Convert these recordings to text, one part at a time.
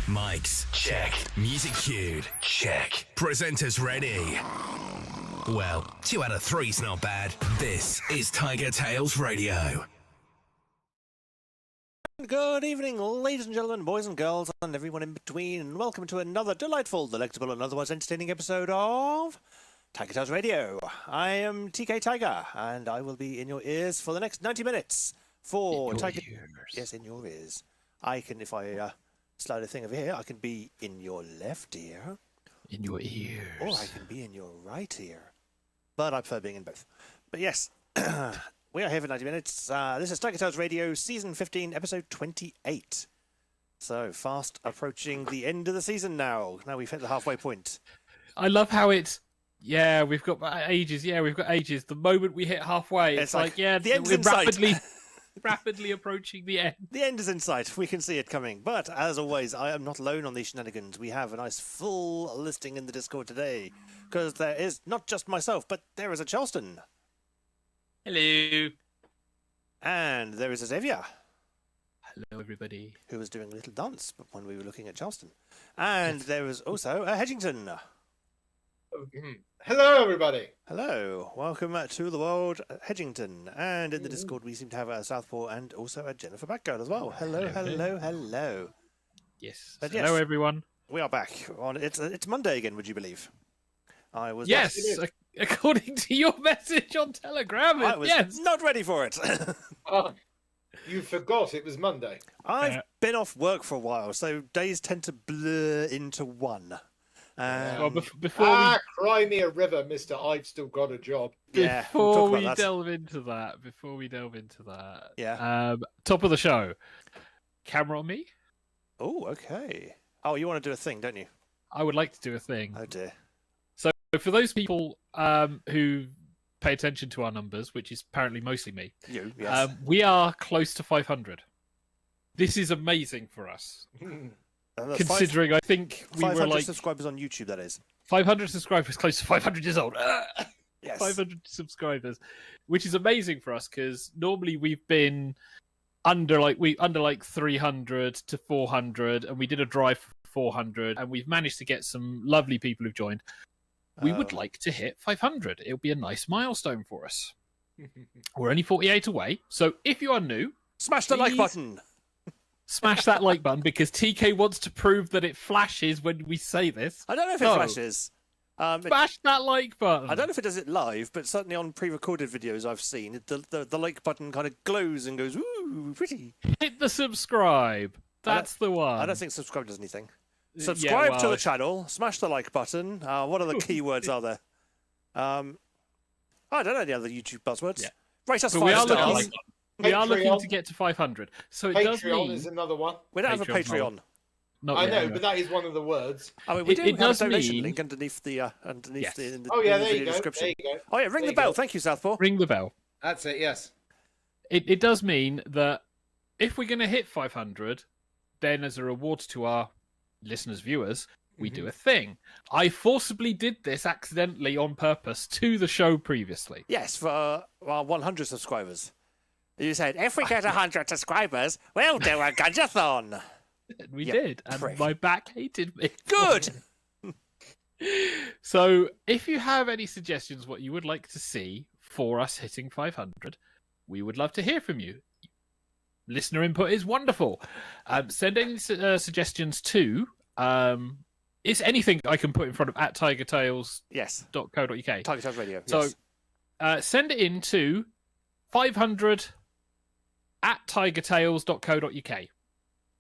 Mics, check. Music cued, check. Presenters ready. Well, 2 out of 3's not bad. This is TigerTails Radio. Good evening, ladies and gentlemen, boys and girls, and everyone in between, and welcome to another delightful, delectable, and otherwise entertaining episode of TigerTails Radio. I am TK Tiger, and I will be in your ears for the next 90 minutes for Tiger. Yes, in your ears. I can, if I slide a thing over here, I can be in your left ear. In your ears. Or I can be in your right ear. But I prefer being in both. But yes, we are here for 90 minutes. This is TigerTails Radio, Season 15, Episode 28. So, fast approaching the end of the season now. Now we've hit the halfway point. I love how it's, we've got ages. Yeah, we've got ages. The moment we hit halfway, it's like the end's in sight. Rapidly approaching the end. The end is in sight. We can see it coming. But, as always, I am not alone on these shenanigans. We have a nice full listing in the Discord today. Because there is not just myself, but there is a Charleston. Hello. And there is a Xavier. Hello, everybody. Who was doing a little dance when we were looking at Charleston. And there is also a Hedgington. Hello, everybody. Hello. Welcome to the world, Hedgington. And in the Discord, we seem to have a Southpaw and also a Jennifer Backguard as well. Hello, hello, hello. Yes. But hello, everyone. We are back. It's Monday again, would you believe? I was according to your message on Telegram. I was not ready for it. Oh, you forgot it was Monday. I've been off work for a while, so days tend to blur into one. Cry me a river, mister. I've still got a job. Before we delve into that. Yeah. Top of the show. Camera on me? Oh, okay. Oh, you want to do a thing, don't you? I would like to do a thing. Oh, dear. So for those people who pay attention to our numbers, which is apparently mostly me, yes. We are close to 500. This is amazing for us. Considering I think we were like subscribers on YouTube, that is 500 subscribers, close to 500 years old. Yes. 500 subscribers, which is amazing for us because normally we've been under 300 to 400, and we did a drive for 400, and we've managed to get some lovely people who've joined. We would like to hit 500. It would be a nice milestone for us. We're only 48 away, so if you are new, smash the like button. Smash that like button, because TK wants to prove that it flashes when we say this. I don't know if it flashes. Smash that like button. I don't know if it does it live, but certainly on pre-recorded videos I've seen, the like button kind of glows and goes, ooh, pretty. Hit the subscribe. That's the one. I don't think subscribe does anything. Subscribe to the channel, smash the like button. What other keywords are there? I don't know the other YouTube buzzwords. Yeah. Rate us 5 stars. We are looking to get to 500. So it does mean... is another one. We don't have a Patreon. I know, but that is one of the words. I mean, we do have a donation link underneath the video description. There you go. Oh yeah, ring the bell. Thank you, Southpaw. Ring the bell. That's it. Yes. It does mean that if we're going to hit 500, then as a reward to our listeners, viewers, we do a thing. I forcibly did this accidentally on purpose to the show previously. Yes, for 100 subscribers. You said, if we get 100 subscribers, we'll do a Gunjathon. And we Yep, did, and prick. my back hated me. Good. So, if you have any suggestions what you would like to see for us hitting 500, we would love to hear from you. Listener input is wonderful. Send any suggestions to. Is anything I can put in front of at TigerTails.co.uk? Yes. .co.uk. TigerTails Radio. So, Yes. send it in to 500 at TigerTails.co.uk.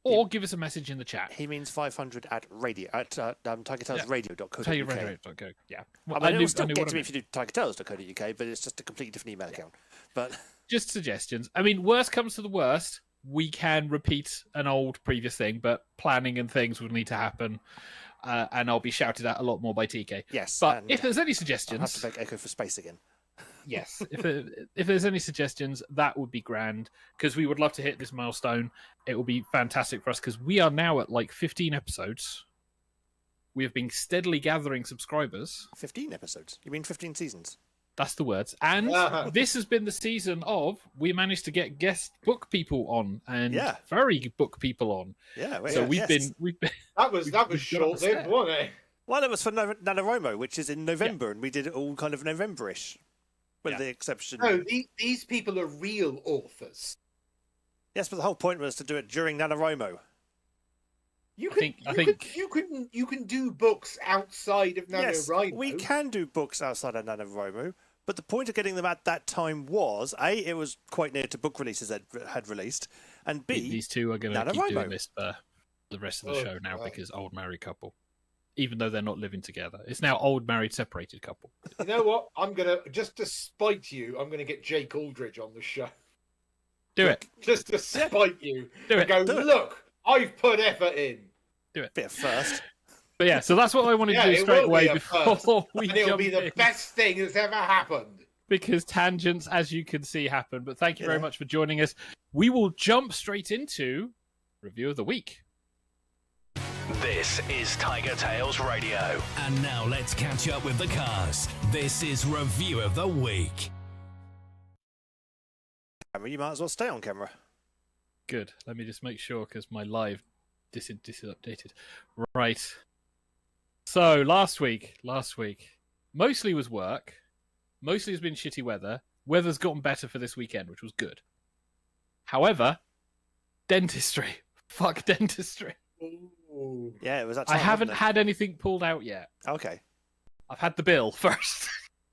Or give us a message in the chat. He means 500 at radio at TigerTailsRadio.co.uk. TigerRadio.co. Yeah. I mean, it will still get to me if you do TigerTails.co.uk, but it's just a completely different email account. But Just suggestions. I mean, worst comes to the worst, we can repeat an old previous thing, but planning and things would need to happen. And I'll be shouted at a lot more by TK. yes, But and if there's any I'll have suggestions, to make Echo for Space again. yes, if there's any suggestions, that would be grand, because we would love to hit this milestone. It will be fantastic for us, because we are now at like 15 episodes. We have been steadily gathering subscribers. 15 episodes. You mean 15 seasons? That's the words. And this has been the season of we managed to get guest book people on and very book people on. Yeah. So we've been That was short-lived, wasn't it? Well, it was for NaNoWriMo, which is in November, and we did it all kind of November-ish, with the exception. No, these people are real authors. Yes, but the whole point was to do it during NaNoWriMo. You can do books outside of NaNoWriMo. Yes, we can do books outside of NaNoWriMo, but the point of getting them at that time was, A, it was quite near to book releases that had released, and B, these two are going to keep doing this for the rest of the show now, right. because old married couple, even though they're not living together, it's now old married separated couple. You know what? I'm gonna, just to spite you, I'm gonna get Jake Aldridge on the show. Do it. Just to spite you. Do it. Go, Do it. look, I've put effort in. Do it. bit of first. But yeah, so that's what I wanted to do it straight will away be a before first, we and it'll jump be the in. best thing that's ever happened. Because tangents, as you can see, happen. But thank you very much for joining us. We will jump straight into Review of the Week. This is TigerTails Radio. And now let's catch up with the cast. This is Review of the Week. You might as well stay on camera. Good. Let me just make sure, because my live is updated. Right. So last week, mostly was work. Mostly has been shitty weather. Weather's gotten better for this weekend, which was good. However, dentistry. Fuck dentistry. Ooh. Yeah, it was that I time, haven't wasn't had anything pulled out yet. it? Okay. I've had the bill first.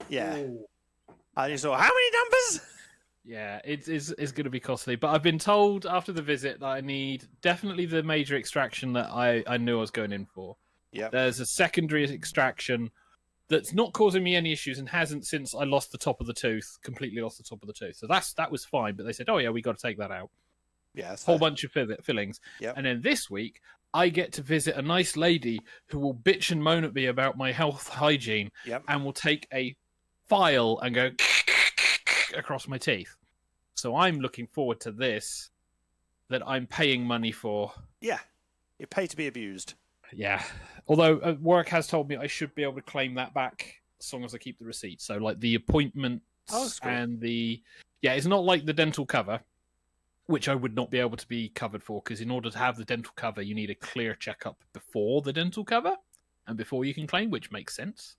Yeah. Ooh. And you saw how many numbers? Yeah, it's going to be costly. But I've been told after the visit that I need definitely the major extraction that I knew I was going in for. Yeah. There's a secondary extraction that's not causing me any issues and hasn't since I lost the top of the tooth, completely lost the top of the tooth. So that was fine. But they said, oh yeah, we got to take that out. Yeah, that's Whole fair. bunch of fillings. Yep. And then this week, I get to visit a nice lady who will bitch and moan at me about my health hygiene Yep. and will take a file and go across my teeth. So I'm looking forward to this, that I'm paying money for. Yeah. You pay to be abused. Yeah. Although work has told me I should be able to claim that back as long as I keep the receipt. So like the appointments that's cool. and the... Yeah, it's not like the dental cover, which I would not be able to be covered for, because in order to have the dental cover, you need a clear checkup before the dental cover and before you can claim, which makes sense.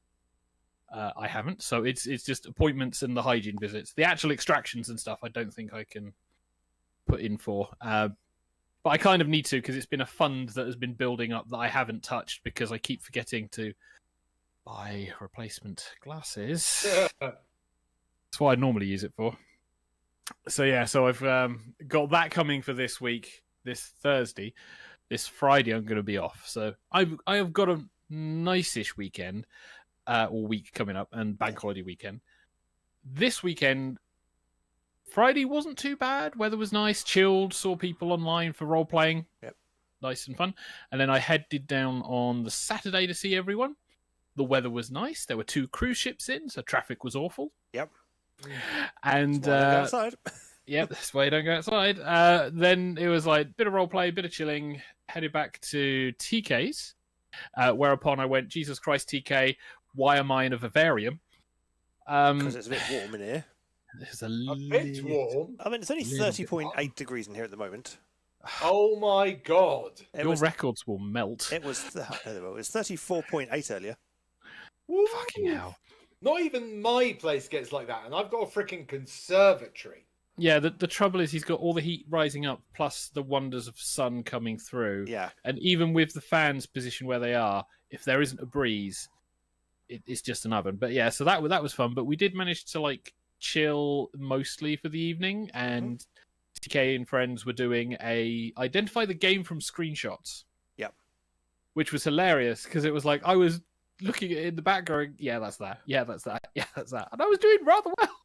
I haven't, so it's just appointments and the hygiene visits. The actual extractions and stuff, I don't think I can put in for. But I kind of need to, because it's been a fund that has been building up that I haven't touched because I keep forgetting to buy replacement glasses. That's what I normally use it for. So yeah, so I've got that coming for this week, this Thursday. This Friday I'm going to be off. So I have got a nice-ish weekend. Or week coming up, and bank holiday weekend. This weekend, Friday wasn't too bad. Weather was nice, chilled, saw people online for role-playing. Yep. Nice and fun. And then I headed down on the Saturday to see everyone. The weather was nice. There were 2 cruise ships in, so traffic was awful. Yep. And That's why I go outside. Yep, that's why you don't go outside. Then it was like bit of role-play, bit of chilling, headed back to TK's, whereupon I went, Jesus Christ, TK, why am I in a vivarium? Because it's a bit warm in here. It's A bit warm. I mean, it's only 30.8 degrees in here at the moment. Oh my god! Your records will melt. It was 34.8 earlier. Fucking hell. Not even my place gets like that, and I've got a freaking conservatory. Yeah, the trouble is he's got all the heat rising up, plus the wonders of sun coming through. Yeah. And even with the fans positioned where they are, if there isn't a breeze, it's just an oven. But yeah, so that was fun. But we did manage to like chill mostly for the evening, and TK and friends were doing a identify the game from screenshots. Yep. Which was hilarious because it was like I was looking at it in the back going, yeah, that's that. Yeah, that's that. Yeah, that's that. And I was doing rather well.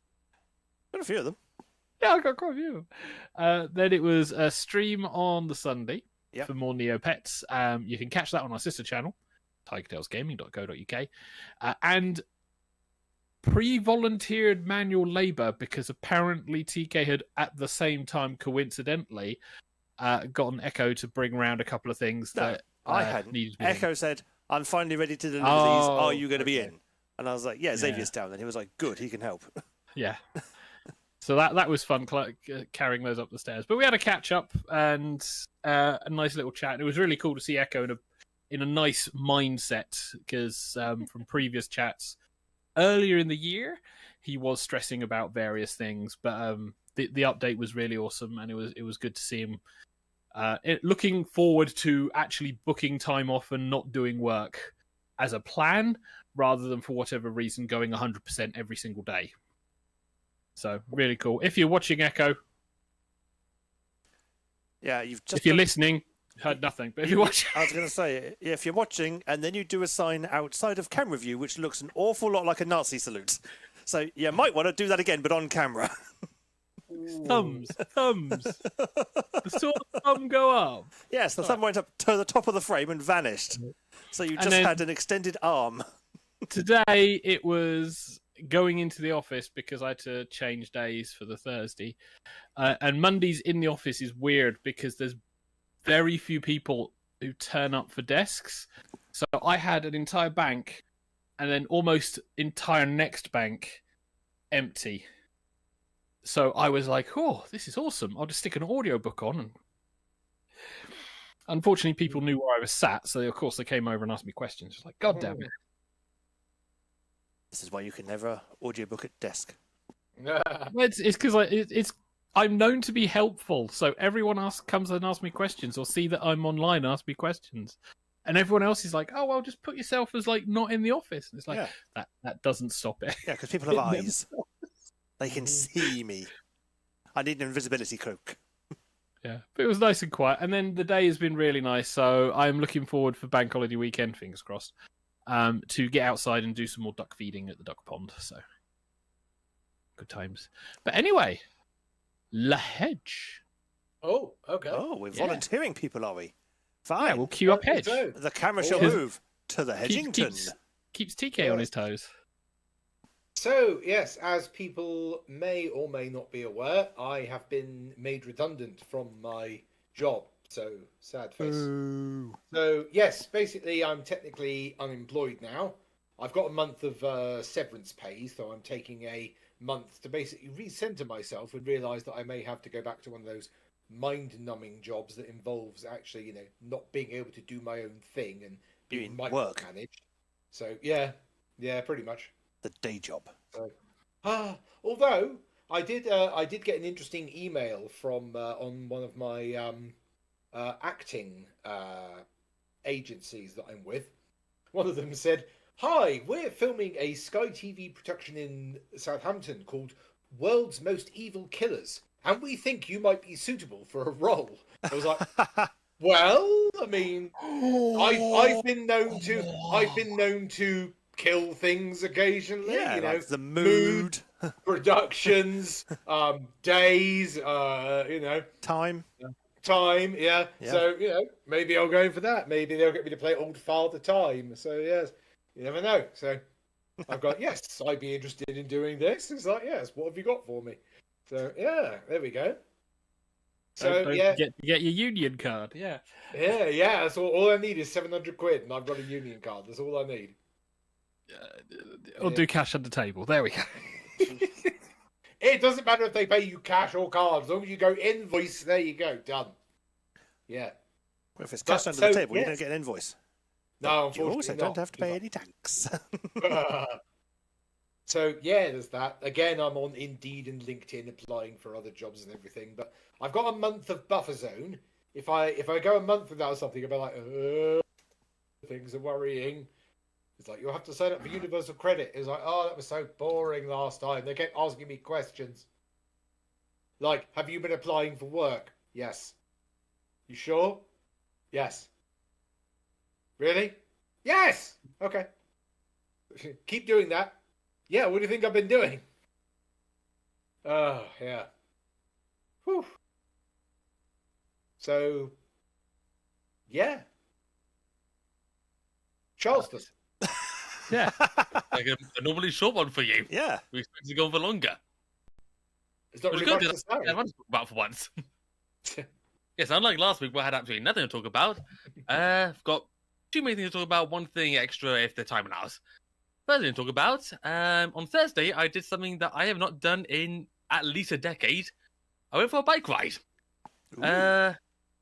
Got a few of them. Yeah, I got quite a few. Then it was a stream on the Sunday for more Neopets. You can catch that on our sister channel, tigertailsgaming.co.uk. And pre-volunteered manual labour because apparently TK had, at the same time, coincidentally, gotten Echo to bring around a couple of things that I hadn't. Needed to be Echo done. said, I'm finally ready to deliver these. Are you going to be in? And I was like, yeah, Xavier's down. And he was like, good, he can help. Yeah. So that was fun carrying those up the stairs. But we had a catch up and a nice little chat. And it was really cool to see Echo in a nice mindset because from previous chats earlier in the year, he was stressing about various things. But the update was really awesome, and it was good to see him looking forward to actually booking time off and not doing work as a plan, rather than for whatever reason going 100% every single day. So really cool. If you're watching Echo, yeah, if you're listening, heard nothing. But if you're watching, I was going to say, if you're watching, and then you do a sign outside of camera view, which looks an awful lot like a Nazi salute. So you might want to do that again, but on camera. Thumbs. Saw the thumb go up. Yes, the thumb went up to the top of the frame and vanished. So you just had an extended arm. Today it was going into the office because I had to change days for the Thursday. And Mondays in the office is weird because there's very few people who turn up for desks. So I had an entire bank and then almost entire next bank empty. So I was like, oh, this is awesome. I'll just stick an audiobook on. And unfortunately, people knew where I was sat. So, of course, they came over and asked me questions. It's like, God damn it. This is why you can never audiobook at desk. It's because I'm known to be helpful. So everyone comes and asks me questions or see that I'm online and ask me questions. And everyone else is like, oh, well, just put yourself as like not in the office. And it's like, that doesn't stop it. Yeah, because people have eyes. They can see me. I need an invisibility cloak. Yeah, but it was nice and quiet. And then the day has been really nice. So I'm looking forward for Bank Holiday weekend, fingers crossed, to get outside and do some more duck feeding at the duck pond. So good times. But anyway, La Hedge. Oh, okay. Oh, we're volunteering people, are we? Fine. Yeah, we'll queue up Hedge. The camera shall move to the Hedgington. Keeps TK on his toes. So, yes, as people may or may not be aware, I have been made redundant from my job. So, sad face. Ooh. So, yes, basically, I'm technically unemployed now. I've got a month of severance pay, so I'm taking a month to basically recenter myself and realise that I may have to go back to one of those mind-numbing jobs that involves actually, not being able to do my own thing and being micromanaged. So, yeah, pretty much. The day job. So, although I did get an interesting email from on one of my acting agencies that I'm with. One of them said, "Hi, we're filming a Sky TV production in Southampton called World's Most Evil Killers, and we think you might be suitable for a role." I was like, "Well, I mean, I've been known to kill things occasionally, like the mood productions, days, time, yeah. So maybe I'll go in for that. Maybe they'll get me to play Old Father Time. So yes, you never know. So I've got yes, I'd be interested in doing this. It's like yes, what have you got for me? So yeah, there we go. So don't get your union card. Yeah. That's all I need is £700, and I've got a union card. That's all I need. Or do cash on the table. There we go. It doesn't matter if they pay you cash or card. As long as you go invoice, there you go. Done. Yeah. Well, if it's cash under the table, you don't get an invoice. No, You unfortunately also not. don't have to pay any tax. So yeah, there's that. Again, I'm on Indeed and LinkedIn applying for other jobs and everything. But I've got a month of buffer zone. If I go a month without something, I'll be like, things are worrying. It's like, you'll have to sign up for Universal Credit. It's like, oh, that was so boring last time. They kept asking me questions. Like, have you been applying for work? Yes. You sure? Yes. Really? Yes! Okay. Keep doing that. Yeah, what do you think I've been doing? Oh, yeah. Whew. So, yeah. Charleston. Yeah. Like a normally short one for you. Yeah. We expect to go for longer. It's not Which really is much good, to say. I want to talk about for once. Yes, unlike last week, where I had absolutely nothing to talk about. I've got two main things to talk about. One thing extra if the time allows. First thing to talk about. On Thursday, I did something that I have not done in at least a decade. I went for a bike ride.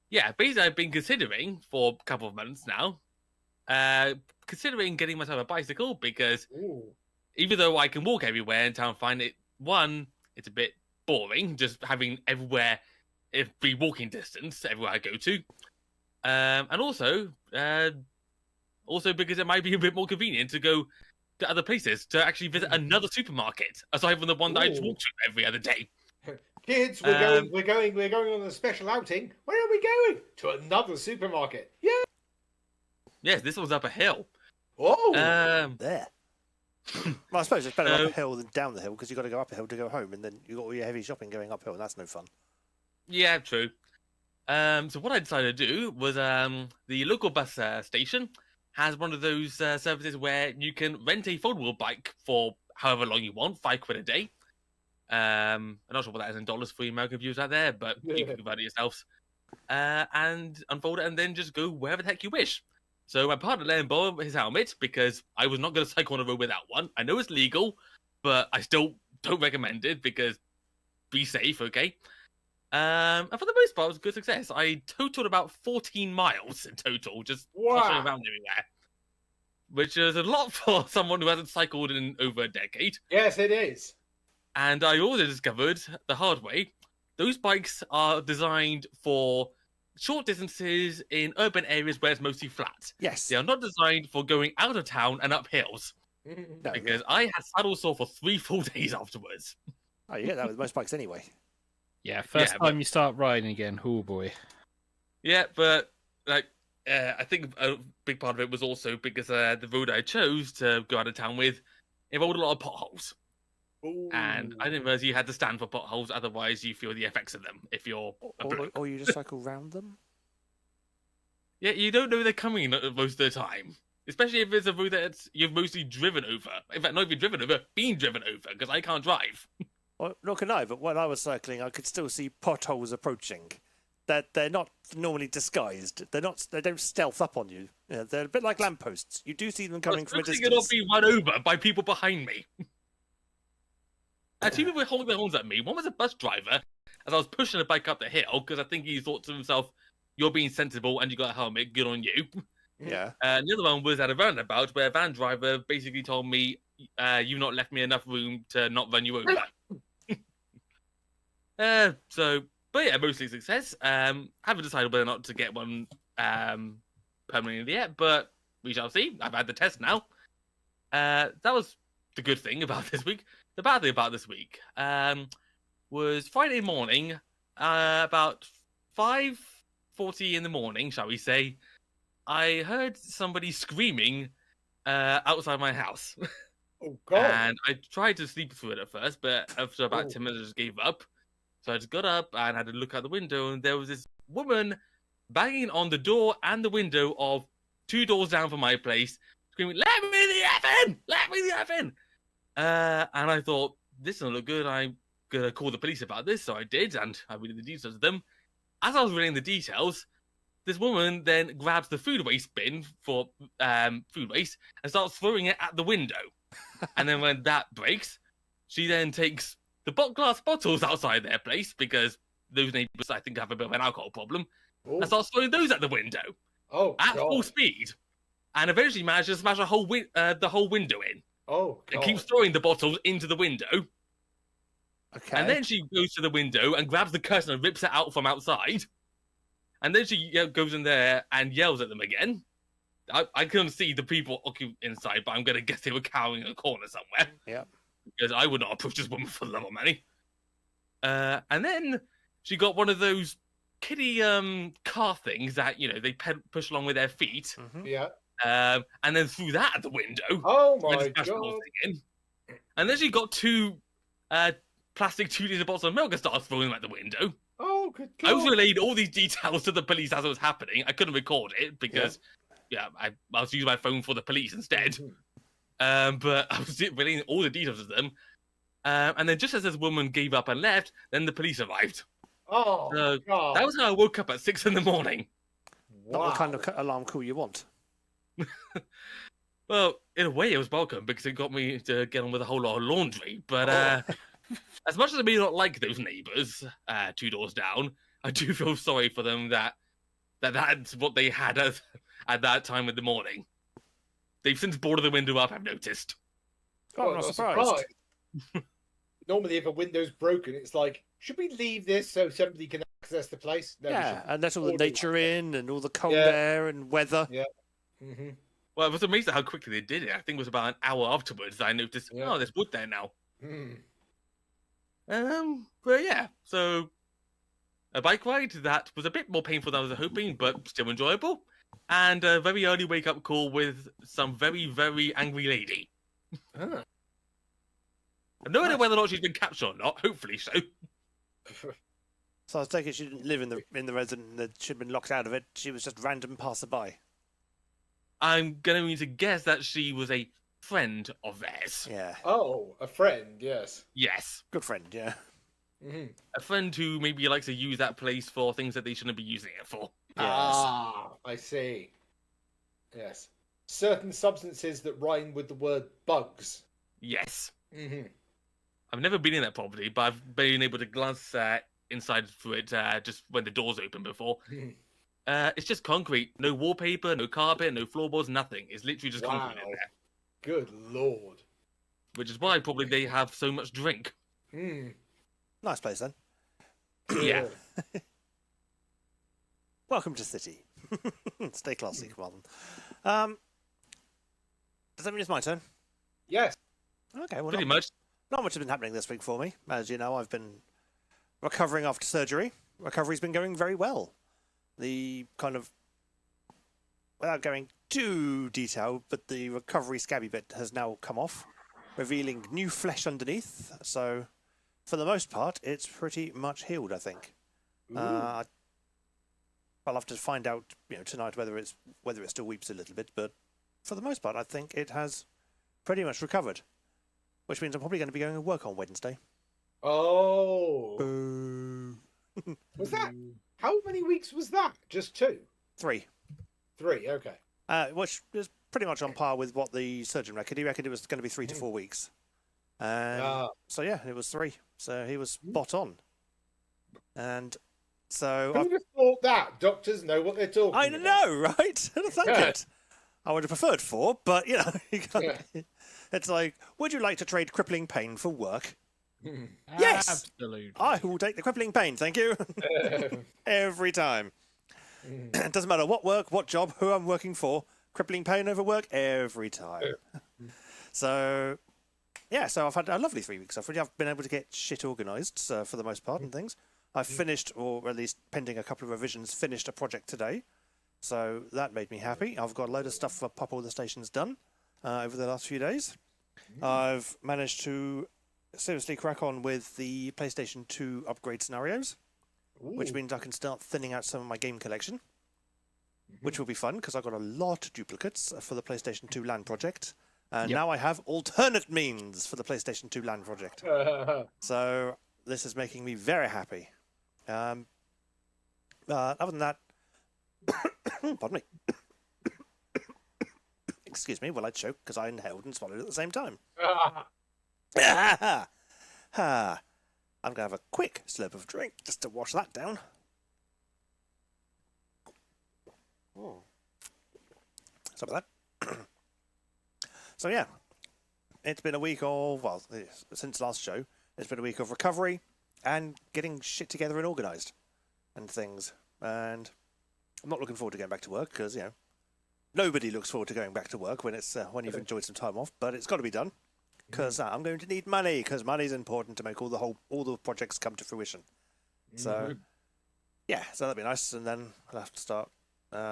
Yeah, basically I've been considering for a couple of months now. Considering getting myself a bicycle because even though I can walk everywhere in town, find it it's a bit boring just having everywhere be walking distance everywhere I go to, and also because it might be a bit more convenient to go to other places to actually visit another supermarket aside from the one that I just walk to every other day. Kids, we're going on a special outing. Where are we going? To another supermarket. Yeah. Yes, this one's up a hill. Oh. There. Well, I suppose it's better up a hill than down the hill because you've got to go up a hill to go home, and then you've got all your heavy shopping going uphill, and that's no fun. Yeah, true. So what I decided to do was the local bus station has one of those services where you can rent a foldable bike for however long you want, £5 a day. I'm not sure what that is in dollars for you American viewers out there, but you can convert it yourselves. And unfold it and then just go wherever the heck you wish. So my partner let him borrow his helmet because I was not going to cycle on the road without one. I know it's legal, but I still don't recommend it because be safe, okay? And for the most part, it was a good success. I totaled about 14 miles in total, just pushing around everywhere. Which is a lot for someone who hasn't cycled in over a decade. Yes, it is. And I also discovered the hard way, those bikes are designed for short distances in urban areas where it's mostly flat. Yes. They are not designed for going out of town and up hills. No, Because I had saddle sore for 3 full days afterwards. Oh, you get that with most bikes anyway. Yeah, first time you start riding again, oh boy. Yeah, but I think a big part of it was also because the road I chose to go out of town with involved a lot of potholes. Ooh. And I didn't realize you had to stand for potholes, otherwise you feel the effects of them if you're a bloke. Or you just cycle round them. Yeah, you don't know they're coming most of the time. Especially if it's a road that you've mostly driven over. In fact, not even driven over, been driven over, because I can't drive. Well, nor can I, but when I was cycling, I could still see potholes approaching. They're not normally disguised. They don't stealth up on you. They're a bit like lampposts. You do see them coming from a distance. You're not being run over by people behind me. Two people were holding their horns at me. One was a bus driver, as I was pushing the bike up the hill, because I think he thought to himself, "You're being sensible and you got a helmet. Good on you." Yeah. The other one was at a roundabout where a van driver basically told me, "You've not left me enough room to not run you over." But yeah, mostly success. Haven't decided whether or not to get one permanently yet, but we shall see. I've had the test now. That was the good thing about this week. The bad thing about this week was Friday morning, about 5:40 in the morning, shall we say, I heard somebody screaming outside my house. Oh, God. And I tried to sleep through it at first, but after about 10 minutes, I just gave up. So I just got up and had to look out the window, and there was this woman banging on the door and the window of 2 doors down from my place, screaming, "Let me the F in! Let me the F in!" And I thought, this doesn't look good. I'm going to call the police about this. So I did, and I read the details of them. As I was reading the details, this woman then grabs the food waste bin for food waste and starts throwing it at the window. And then when that breaks, she then takes the glass bottles outside their place, because those neighbours, I think, have a bit of an alcohol problem, Oh, and starts throwing those at the window at God. full speed, and eventually manages to smash the whole window in. Oh, And God. keeps throwing the bottles into the window. Okay. And then she goes to the window and grabs the curtain and rips it out from outside. And then she goes in there and yells at them again. I couldn't see the people inside, but I'm going to guess they were cowering in a corner somewhere. Yeah. Because I would not approach this woman for love or money. And then she got one of those kiddie car things that, they push along with their feet. Mhm. Yeah. And then threw that at the window. Oh, and my just smashed the whole God. thing in. And then she got two plastic 2 litre bottles of milk and started throwing them at the window. Oh, good I God. relayed all these details to the police as it was happening. I couldn't record it because, I was using my phone for the police instead. Mhm. But I was relaying all the details to them. And then just as this woman gave up and left, then the police arrived. Oh, So God. that was how I woke up at 6 in the morning. Not Wow. the kind of alarm call you want. Well, in a way, it was welcome because it got me to get on with a whole lot of laundry. But as much as I may not like those neighbours 2 doors down, I do feel sorry for them that's what they had at that time in the morning. They've since boarded the window up, I've noticed. Oh, I'm not surprised. Normally, if a window's broken, it's like, should we leave this so somebody can access the place? No, Yeah, and that's all the order nature like in and all the cold Yeah. air and weather. Mm-hmm. Well, I was amazed at how quickly they did it. I think it was about an hour afterwards that I noticed, Yeah. oh, there's wood there now. Mm. But yeah, so a bike ride that was a bit more painful than I was hoping, but still enjoyable. And a very early wake-up call with some very, very angry lady. Ah. I've no idea whether or not she's been captured or not. Hopefully so. So I was taking she didn't live in the residence that she'd been locked out of it. She was just random passerby. I'm going to guess that she was a friend of theirs. Yeah, Oh, a friend, yes. Yes. good friend. Yeah. Mm-hmm. A friend who maybe likes to use that place for things that they shouldn't be using it for. Ah, I see. Yes. Certain substances that rhyme with the word bugs. Yes. Mm-hmm. I've never been in that property, but I've been able to glance inside through it just when the doors open before. It's just concrete. No wallpaper, no carpet, no floorboards, nothing. It's literally just concrete in Wow. there. Good Lord. Which is why probably they have so much drink. Mm. Nice place then. Yeah. Welcome to City. Stay classy, come on. Does that mean it's my turn? Yes. Okay, well, Pretty not, much. not much has been happening this week for me. As you know, I've been recovering after surgery. Recovery's been going very well. The kind of, without going too detailed, but the recovery scabby bit has now come off, revealing new flesh underneath. So, for the most part, it's pretty much healed, I think. I'll have to find out, tonight whether it still weeps a little bit, but for the most part, I think it has pretty much recovered, which means I'm probably going to be going to work on Wednesday. Oh. Boo. Was that? How many weeks was that? Just 2? 3. 3, okay. Which is pretty much on par with what the surgeon reckoned. He reckoned it was going to be 3 to 4 weeks. So yeah, it was 3. So he was spot on. And so Who would have thought that? Doctors know what they're talking I about. know, right? Thank Yeah. it. I would have preferred 4, but you can't. Yeah. It's like, would you like to trade crippling pain for work? Mm. Yes! Absolutely. I will take the crippling pain, thank you. Every time. It doesn't matter what work, what job, who I'm working for. Crippling pain over work every time. So, yeah, so I've had a lovely 3 weeks off. I've been able to get shit organised for the most part and things. I've finished, or at least pending a couple of revisions, finished a project today. So that made me happy. I've got a load of stuff for Pop All the Stations done over the last few days. I've managed to seriously crack on with the PlayStation 2 upgrade scenarios, which means I can start thinning out some of my game collection, which will be fun because I've got a lot of duplicates for the PlayStation 2 LAN project. And now I have alternate means for the PlayStation 2 LAN project. So this is making me very happy. Other than that, pardon me. Excuse me, well, I choked because I inhaled and swallowed at the same time. I'm going to have a quick slurp of drink just to wash that down. Some of that. So yeah, it's been a week of, well, since last show, it's been a week of recovery and getting shit together and organised and things. And I'm not looking forward to going back to work because, you know, nobody looks forward to going back to work when it's when you've enjoyed some time off. But it's got to be done because I'm going to need money because money's important to make all the projects come to fruition. So yeah, so that'd be nice. And then I'll have to start.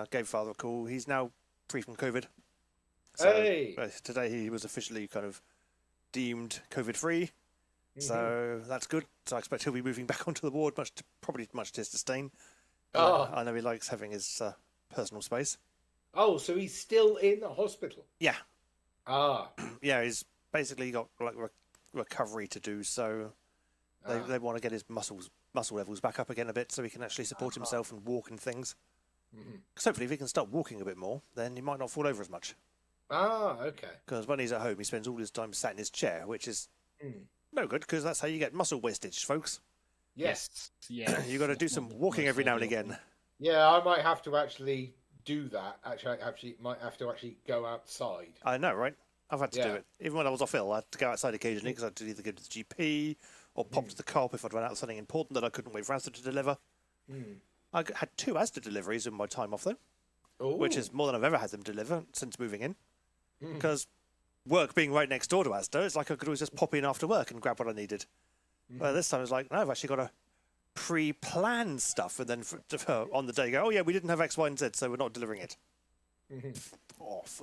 Gave Father a call. He's now free from COVID. So, today he was officially kind of deemed COVID-free. So that's good. So I expect he'll be moving back onto the ward, probably much to his disdain. I know he likes having his personal space. Oh, so he's still in the hospital? Yeah. Ah. Yeah, he's basically got like recovery to do, so they want to get his muscle levels back up again a bit so he can actually support himself and walk and things. Because hopefully if he can start walking a bit more, then he might not fall over as much. Ah, okay. Because when he's at home, he spends all his time sat in his chair, which is no good, because that's how you get muscle wastage, folks. Yes. Yeah. You've got to do some walking every now and again. Yeah, I might have to actually do that. Actually, might have to actually go outside. I know, right? I've had to do it. Even when I was off ill, I had to go outside occasionally because I had to either go to the GP or pop to the co-op if I'd run out of something important that I couldn't wait for Asda to deliver. I had 2 Asda deliveries in my time off, though, which is more than I've ever had them deliver since moving in. Because work being right next door to Asda, it's like I could always just pop in after work and grab what I needed. But this time it's like, no, I've actually got to pre-plan stuff and then on the day go, oh yeah, we didn't have X, Y, and Z, so we're not delivering it. Off.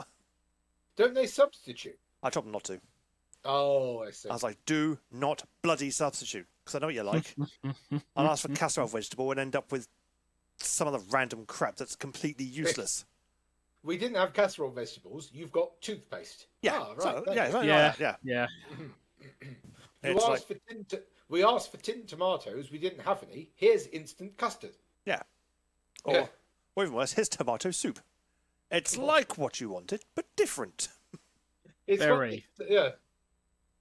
Don't they substitute? I told them not to. Oh, I see. I was like, do not bloody substitute, because I know what you're like. I'll ask for casserole vegetable and end up with some of the random crap that's completely useless. We didn't have casserole vegetables. You've got toothpaste. Yeah. Ah, right. So, Yeah. We asked for tinned tomatoes. We didn't have any. Here's instant custard. Yeah. Or even worse, here's tomato soup. It's like what you wanted, but different. It's Very.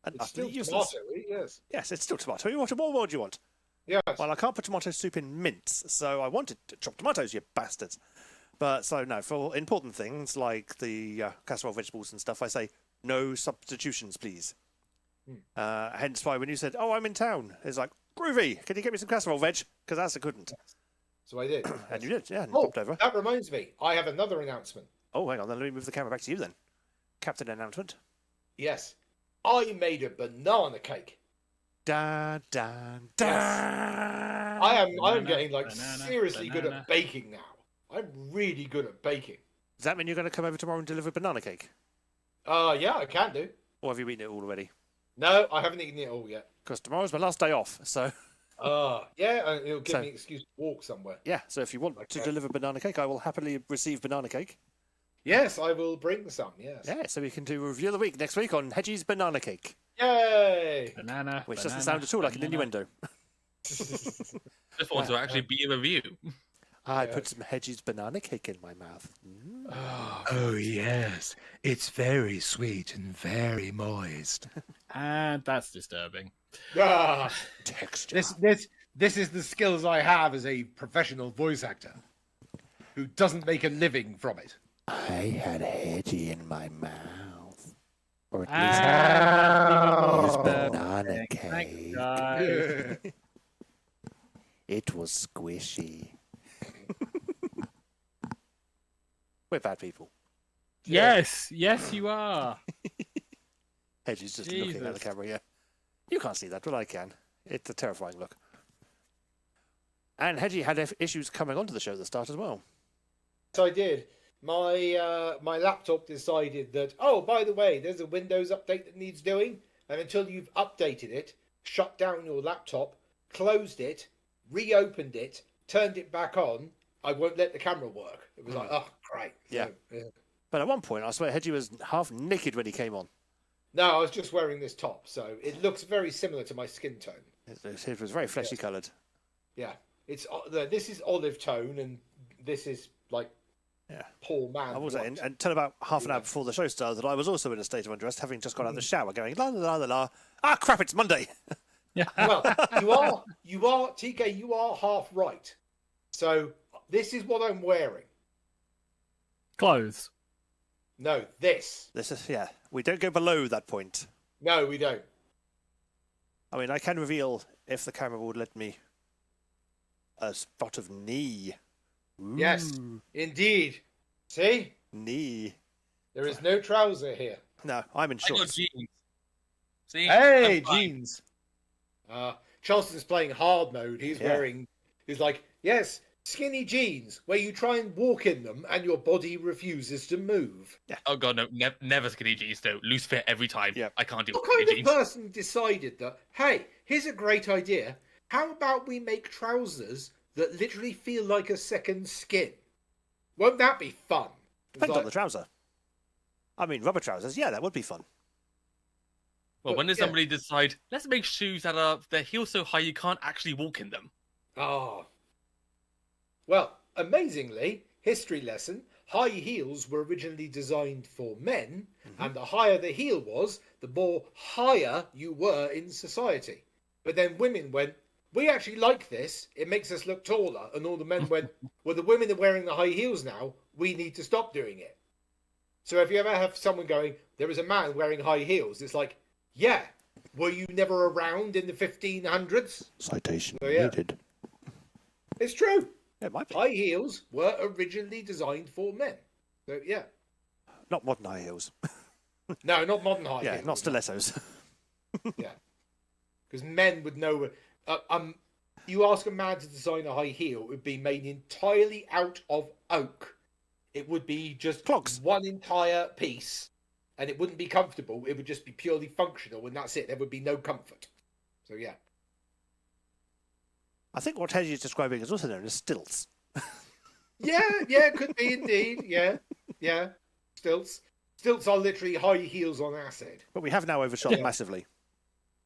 And it's still useless. tomato-y, yes. Yes, it's still tomato. What more do you want? Yes. Well, I can't put tomato soup in mince, so I wanted to chop tomatoes, you bastards. But so no, for important things like the casserole vegetables and stuff, I say no substitutions, please. Hence why when you said, "Oh, I'm in town," it's like groovy. Can you get me some casserole veg? Because Asa couldn't. So I did. And you did, yeah. And Oh, popped over. that reminds me. I have another announcement. Oh, hang on. Then let me move the camera back to you then. Captain announcement. Yes. I made a banana cake. Da da da. I am getting seriously good at baking now. I'm really good at baking. Does that mean you're going to come over tomorrow and deliver banana cake? Yeah, I can do. Or have you eaten it all already? No, I haven't eaten it all yet. Because tomorrow's my last day off, so... yeah, and it'll give me an excuse to walk somewhere. Yeah, so if you want to deliver banana cake, I will happily receive banana cake. Yes, I will bring some, yes. Yeah, so we can do a review of the week next week on Hedgie's banana cake. Yay! Banana. Which doesn't sound at all like an innuendo. Just want to actually be a review. I put some Hedgie's banana cake in my mouth. Oh, yes. It's very sweet and very moist. And that's disturbing. Texture. This is the skills I have as a professional voice actor who doesn't make a living from it. I had Hedgie in my mouth. Or at least his banana cake. Guys. It was squishy. We're bad people. Yes, you are. Hedgie's just looking at the Jesus. camera, yeah. You can't see that, but I can. It's a terrifying look. And Hedgie had issues coming onto the show at the start as well. So I did. My laptop decided that, oh, by the way, there's a Windows update that needs doing. And until you've updated it, shut down your laptop, closed it, reopened it, turned it back on, I won't let the camera work. It was like, oh, great. Yeah. So, yeah. But at one point, I swear, Hedgie was half naked when he came on. No, I was just wearing this top, so it looks very similar to my skin tone. It was very fleshy coloured. Yeah, it's this is olive tone, and this is like poor man. I was white. until about half an hour before the show started, I was also in a state of undress, having just got out of the shower, going la la la la. Ah, crap! It's Monday. Well, you are TK. You are half right. So this is what I'm wearing. Clothes. No, this. This is, yeah. We don't go below that point. No, we don't. I mean, I can reveal, if the camera would let me, a spot of knee. Ooh, Yes, indeed. See? knee. There is no trouser here. No, I'm in I got shorts. jeans. See? Hey, I'm fine. jeans. Charleston's playing hard mode. He's Yeah. wearing. He's like, yes, skinny jeans, where you try and walk in them and your body refuses to move. Oh god, no, never skinny jeans though. Loose fit every time. Yep. I can't do What skinny kind of jeans. person decided that? Hey, here's a great idea. How about we make trousers that literally feel like a second skin? Won't that be fun? It's Depends on like, the trouser. I mean, rubber trousers, yeah, that would be fun. Well, when does yeah. somebody decide, let's make shoes that are their heels so high you can't actually walk in them? Ah. Well, amazingly, history lesson, high heels were originally designed for men, and the higher the heel was, the more higher you were in society. But then women went, we actually like this, it makes us look taller, and all the men went, well, the women are wearing the high heels now, we need to stop doing it. So if you ever have someone going, there is a man wearing high heels, it's like, yeah, were you never around in the 1500s? Citation Oh, yeah. needed. It's true. Yeah, it might be. High heels were originally designed for men. So, yeah. Not modern high heels. No, not modern high Yeah, heels. not stilettos. Yeah. Because men would know. You ask a man to design a high heel, it would be made entirely out of oak. It would be just Clogs. one entire piece, and it wouldn't be comfortable. It would just be purely functional, and that's it. There would be no comfort. So, yeah. I think what Hedgie is describing is also known as stilts. Yeah, could be indeed. Yeah. Stilts. Stilts are literally high heels on acid. But we have now overshot massively.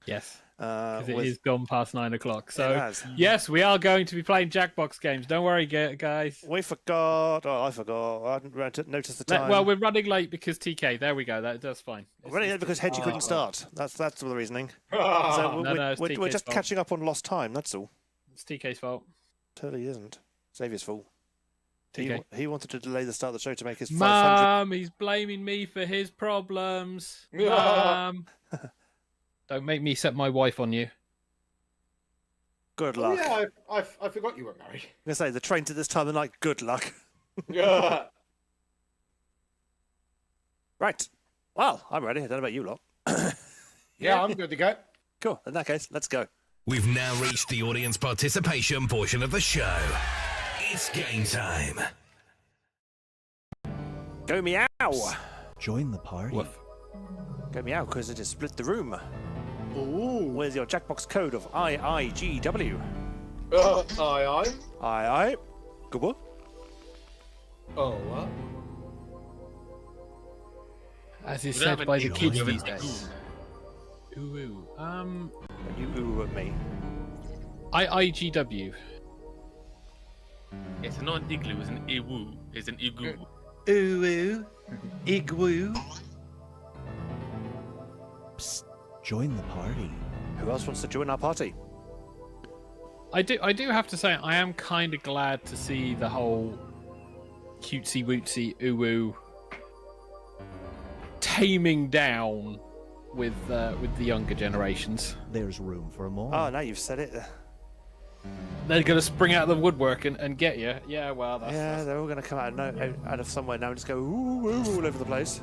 Yes. Because it with- is gone past 9 o'clock. It So, has. yes, we are going to be playing Jackbox games. Don't worry, guys. We forgot. Oh, I forgot. I hadn't noticed the time. Well, we're running late because TK. There we go. That's fine. We're running late because Hedgie couldn't start. That's the reasoning. So Ah, No, it's we're TK's just fault. catching up on lost time. That's all. It's TK's fault. Totally isn't. Xavier's fault. TK. He wanted to delay the start of the show to make his 500. Mum, he's blaming me for his problems. Mum. Don't make me set my wife on you. Good Oh, luck. yeah, I forgot you were married. I'm gonna say the train's at this time of the night. Good luck. Yeah. Right. Well, I'm ready. I don't know about you lot. Yeah, I'm good to go. Cool. In that case, let's go. We've now reached the audience participation portion of the show. It's game time. Go meow. Join the party. Woof. Go meow because it has split the room. Ooh. With your Jackbox code of IIGW. Aye. Aye. Good boy. Oh, what? As is We don't said have by an the eagle, kids we have an these days. Ooh. You ooh at me. IIGW. It's not an igloo, it's an iwu. It's an igloo. Ooh. Igwoo. Psst. Join the party. Who else wants to join our party? I do have to say I am kind of glad to see the whole cutesy wootsy ooh taming down with the younger generations. There's room for more. Oh, now you've said it. They're gonna spring out of the woodwork and get you. Yeah, well, that's, Yeah, they're all going to come out of somewhere now and just go ooh, ooh all over the place.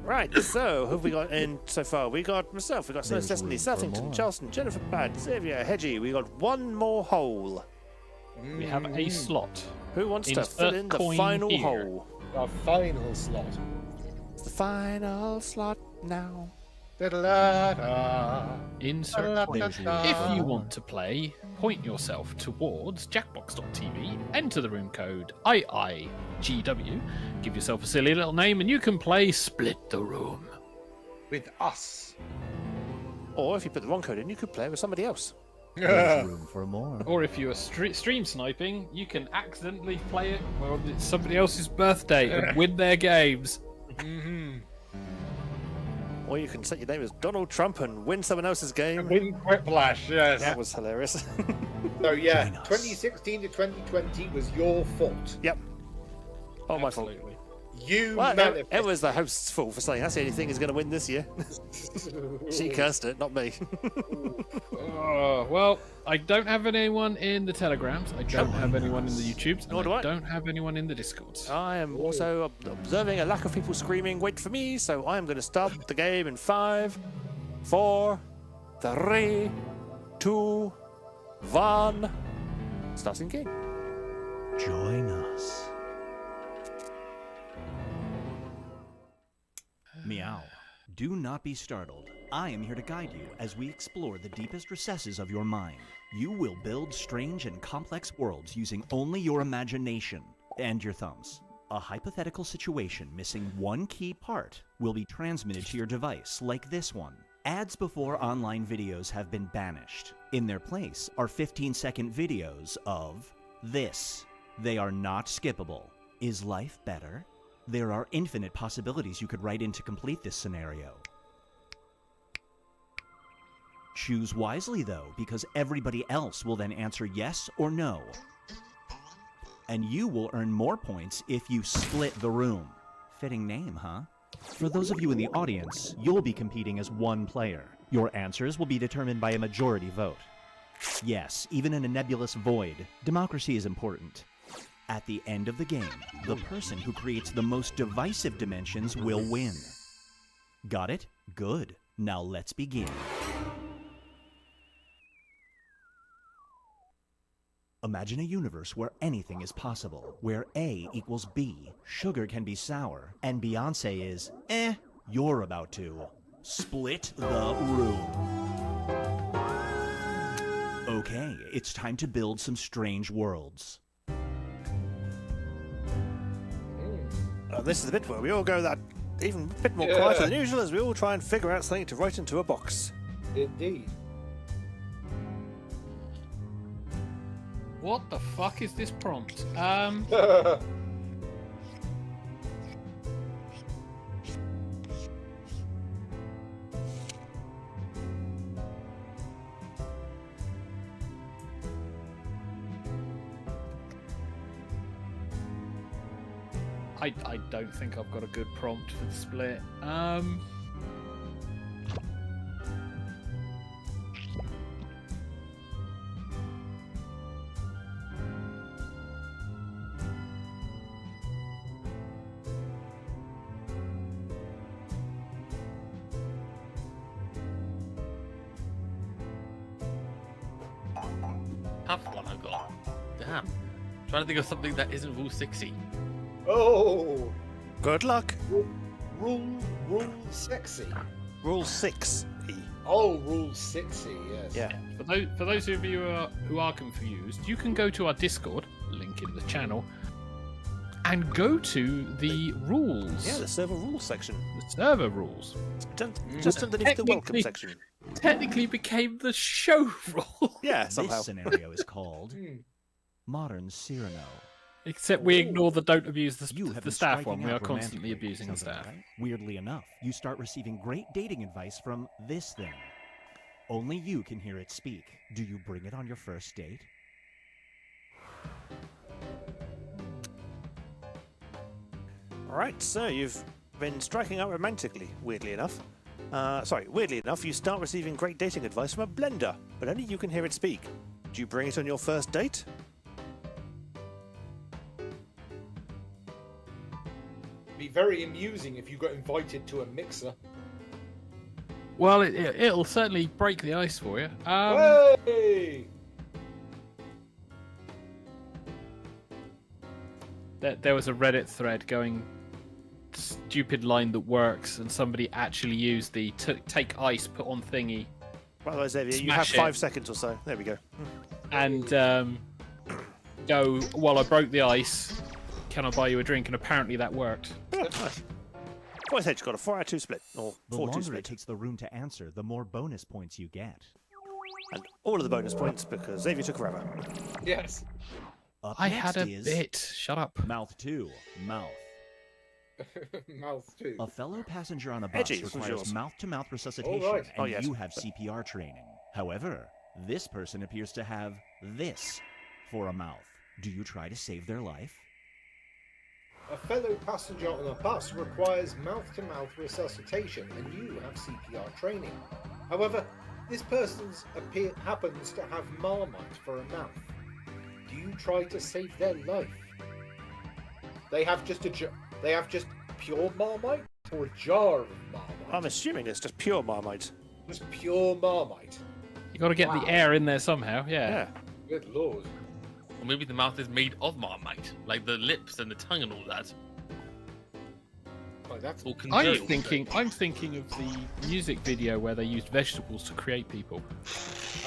Right, so who have we got in so far? We got myself, we got There's Destiny, room for Southington, more. Charleston, Jennifer Pad, Xavier, Hedgie. We got one more hole. we have a slot. Who wants to Insert fill in the coin final here. hole? Our final slot. It's the final slot now. Da-da-da-da. Insert coin. There's room If for you more. want to play, point yourself towards jackbox.tv, enter the room code IIGW, give yourself a silly little name, and you can play Split the Room. With us. Or if you put the wrong code in, you could play it with somebody else. There's room for more. Or if you are stream sniping, you can accidentally play it when it's somebody else's birthday and win their games. Or you can set your name as Donald Trump and win someone else's game. Win Quiplash, yes. That was hilarious. So yeah, Join us. 2016 to 2020 was your fault. Yep. Oh, my fault. Absolutely. You Well, manifested. it was the host's fault for saying that's the only thing he's going to win this year. She cursed it, not me. Well, I don't have anyone in the Telegrams. I don't have anyone in the YouTubes. Nor And do I. I don't have anyone in the Discords. I am also observing a lack of people screaming, wait for me, so I am going to start the game in 5, 4, 3, 2, 1. Starting game. Join us. Meow. Do not be startled. I am here to guide you as we explore the deepest recesses of your mind. You will build strange and complex worlds using only your imagination and your thumbs. A hypothetical situation missing one key part will be transmitted to your device, like this one. Ads before online videos have been banished. In their place are 15-second videos of this. They are not skippable. Is life better? There are infinite possibilities you could write in to complete this scenario. Choose wisely, though, because everybody else will then answer yes or no. And you will earn more points if you split the room. Fitting name, huh? For those of you in the audience, you'll be competing as one player. Your answers will be determined by a majority vote. Yes, even in a nebulous void, democracy is important. At the end of the game, the person who creates the most divisive dimensions will win. Got it? Good. Now let's begin. Imagine a universe where anything is possible, where A equals B, sugar can be sour, and Beyonce is You're about to split the room. Okay, it's time to build some strange worlds. This is the bit where we all go that even a bit more quieter than usual as we all try and figure out something to write into a box. Indeed. What the fuck is this prompt? I don't think I've got a good prompt for the split. Tough one I got. Damn. Trying to think of something that isn't rule 60. Oh, Good luck. rule sexy. Rule 6. Oh, rule 60. Yes. Yeah. For those of you who are confused, you can go to our Discord, link in the channel, and go to the rules. Yeah, the server rules section. The server rules. Just underneath the welcome Technically- section. Technically became the show rule. Yeah, somehow. This scenario is called Modern Cyrano. Except we ignore the don't abuse You the have been staff striking one. We are out constantly romantically. abusing the Sounds about staff. right. Weirdly enough, you start receiving great dating advice from this thing. Only you can hear it speak. Do you bring it on your first date? Alright, so you've been striking out romantically, weirdly enough. Weirdly enough, you start receiving great dating advice from a blender, but only you can hear it speak. Do you bring it on your first date? Be very amusing if you got invited to a mixer. Well, it'll certainly break the ice for you. Hey! There was a Reddit thread going, stupid line that works, and somebody actually used the take ice, put on thingy, By the way, Xavier, you have Smash it. 5 seconds or so. There we go. and go, well, I broke the ice. Can I buy you a drink? And apparently that worked. Oh, nice. Voice Edge got a 4 out of 2 split, or The 4-2 longer split. it takes the room to answer, the more bonus points you get. And all of the bonus points because Xavier took forever. Yes. Up I next had a is bit. Shut up. Mouth 2. Mouth. Mouth too. A fellow passenger on a bus Edgy, this was requires yours. mouth-to-mouth resuscitation, right. and Oh, yes. you have CPR training. However, This person appears to have this for a mouth. Do you try to save their life? A fellow passenger on a bus requires mouth-to-mouth resuscitation, and you have CPR training. However, this person happens to have Marmite for a mouth. Do you try to save their life? They have just pure Marmite or a jar of Marmite? I'm assuming it's just pure Marmite. Just pure Marmite. You got to get the air in there somehow. Yeah. Good lord. Or maybe the mouth is made of Marmite, like the lips and the tongue and all that. Oh, that's All I'm congealed. thinking of the music video where they used vegetables to create people.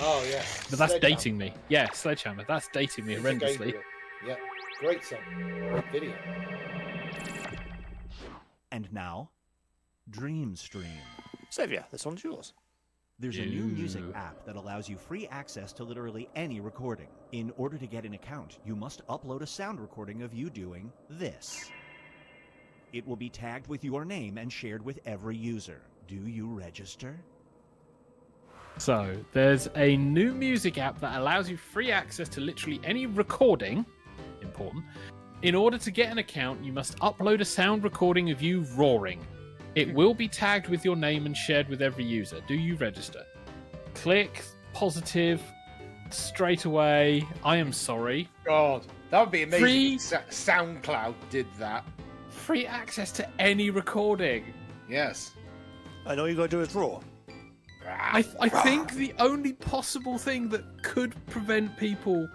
Oh yes. But that's Sledgehammer. dating me. Yeah, Sledgehammer. That's dating me It's a game horrendously. video. Yeah, great song, great video. And now, Dreamstream. Saviour, this one's yours. There's a new music Ew. app that allows you free access to literally any recording. In order to get an account, you must upload a sound recording of you doing this. It will be tagged with your name and shared with every user. Do you register? So, there's a new music app that allows you free access to literally any recording. Important. In order to get an account, you must upload a sound recording of you roaring. It will be tagged with your name and shared with every user. Do you register? Click positive straight away. I am sorry. God, that would be amazing. Free- if SoundCloud did that. Free access to any recording. Yes. And all you got to do is roar. I think the only possible thing that could prevent people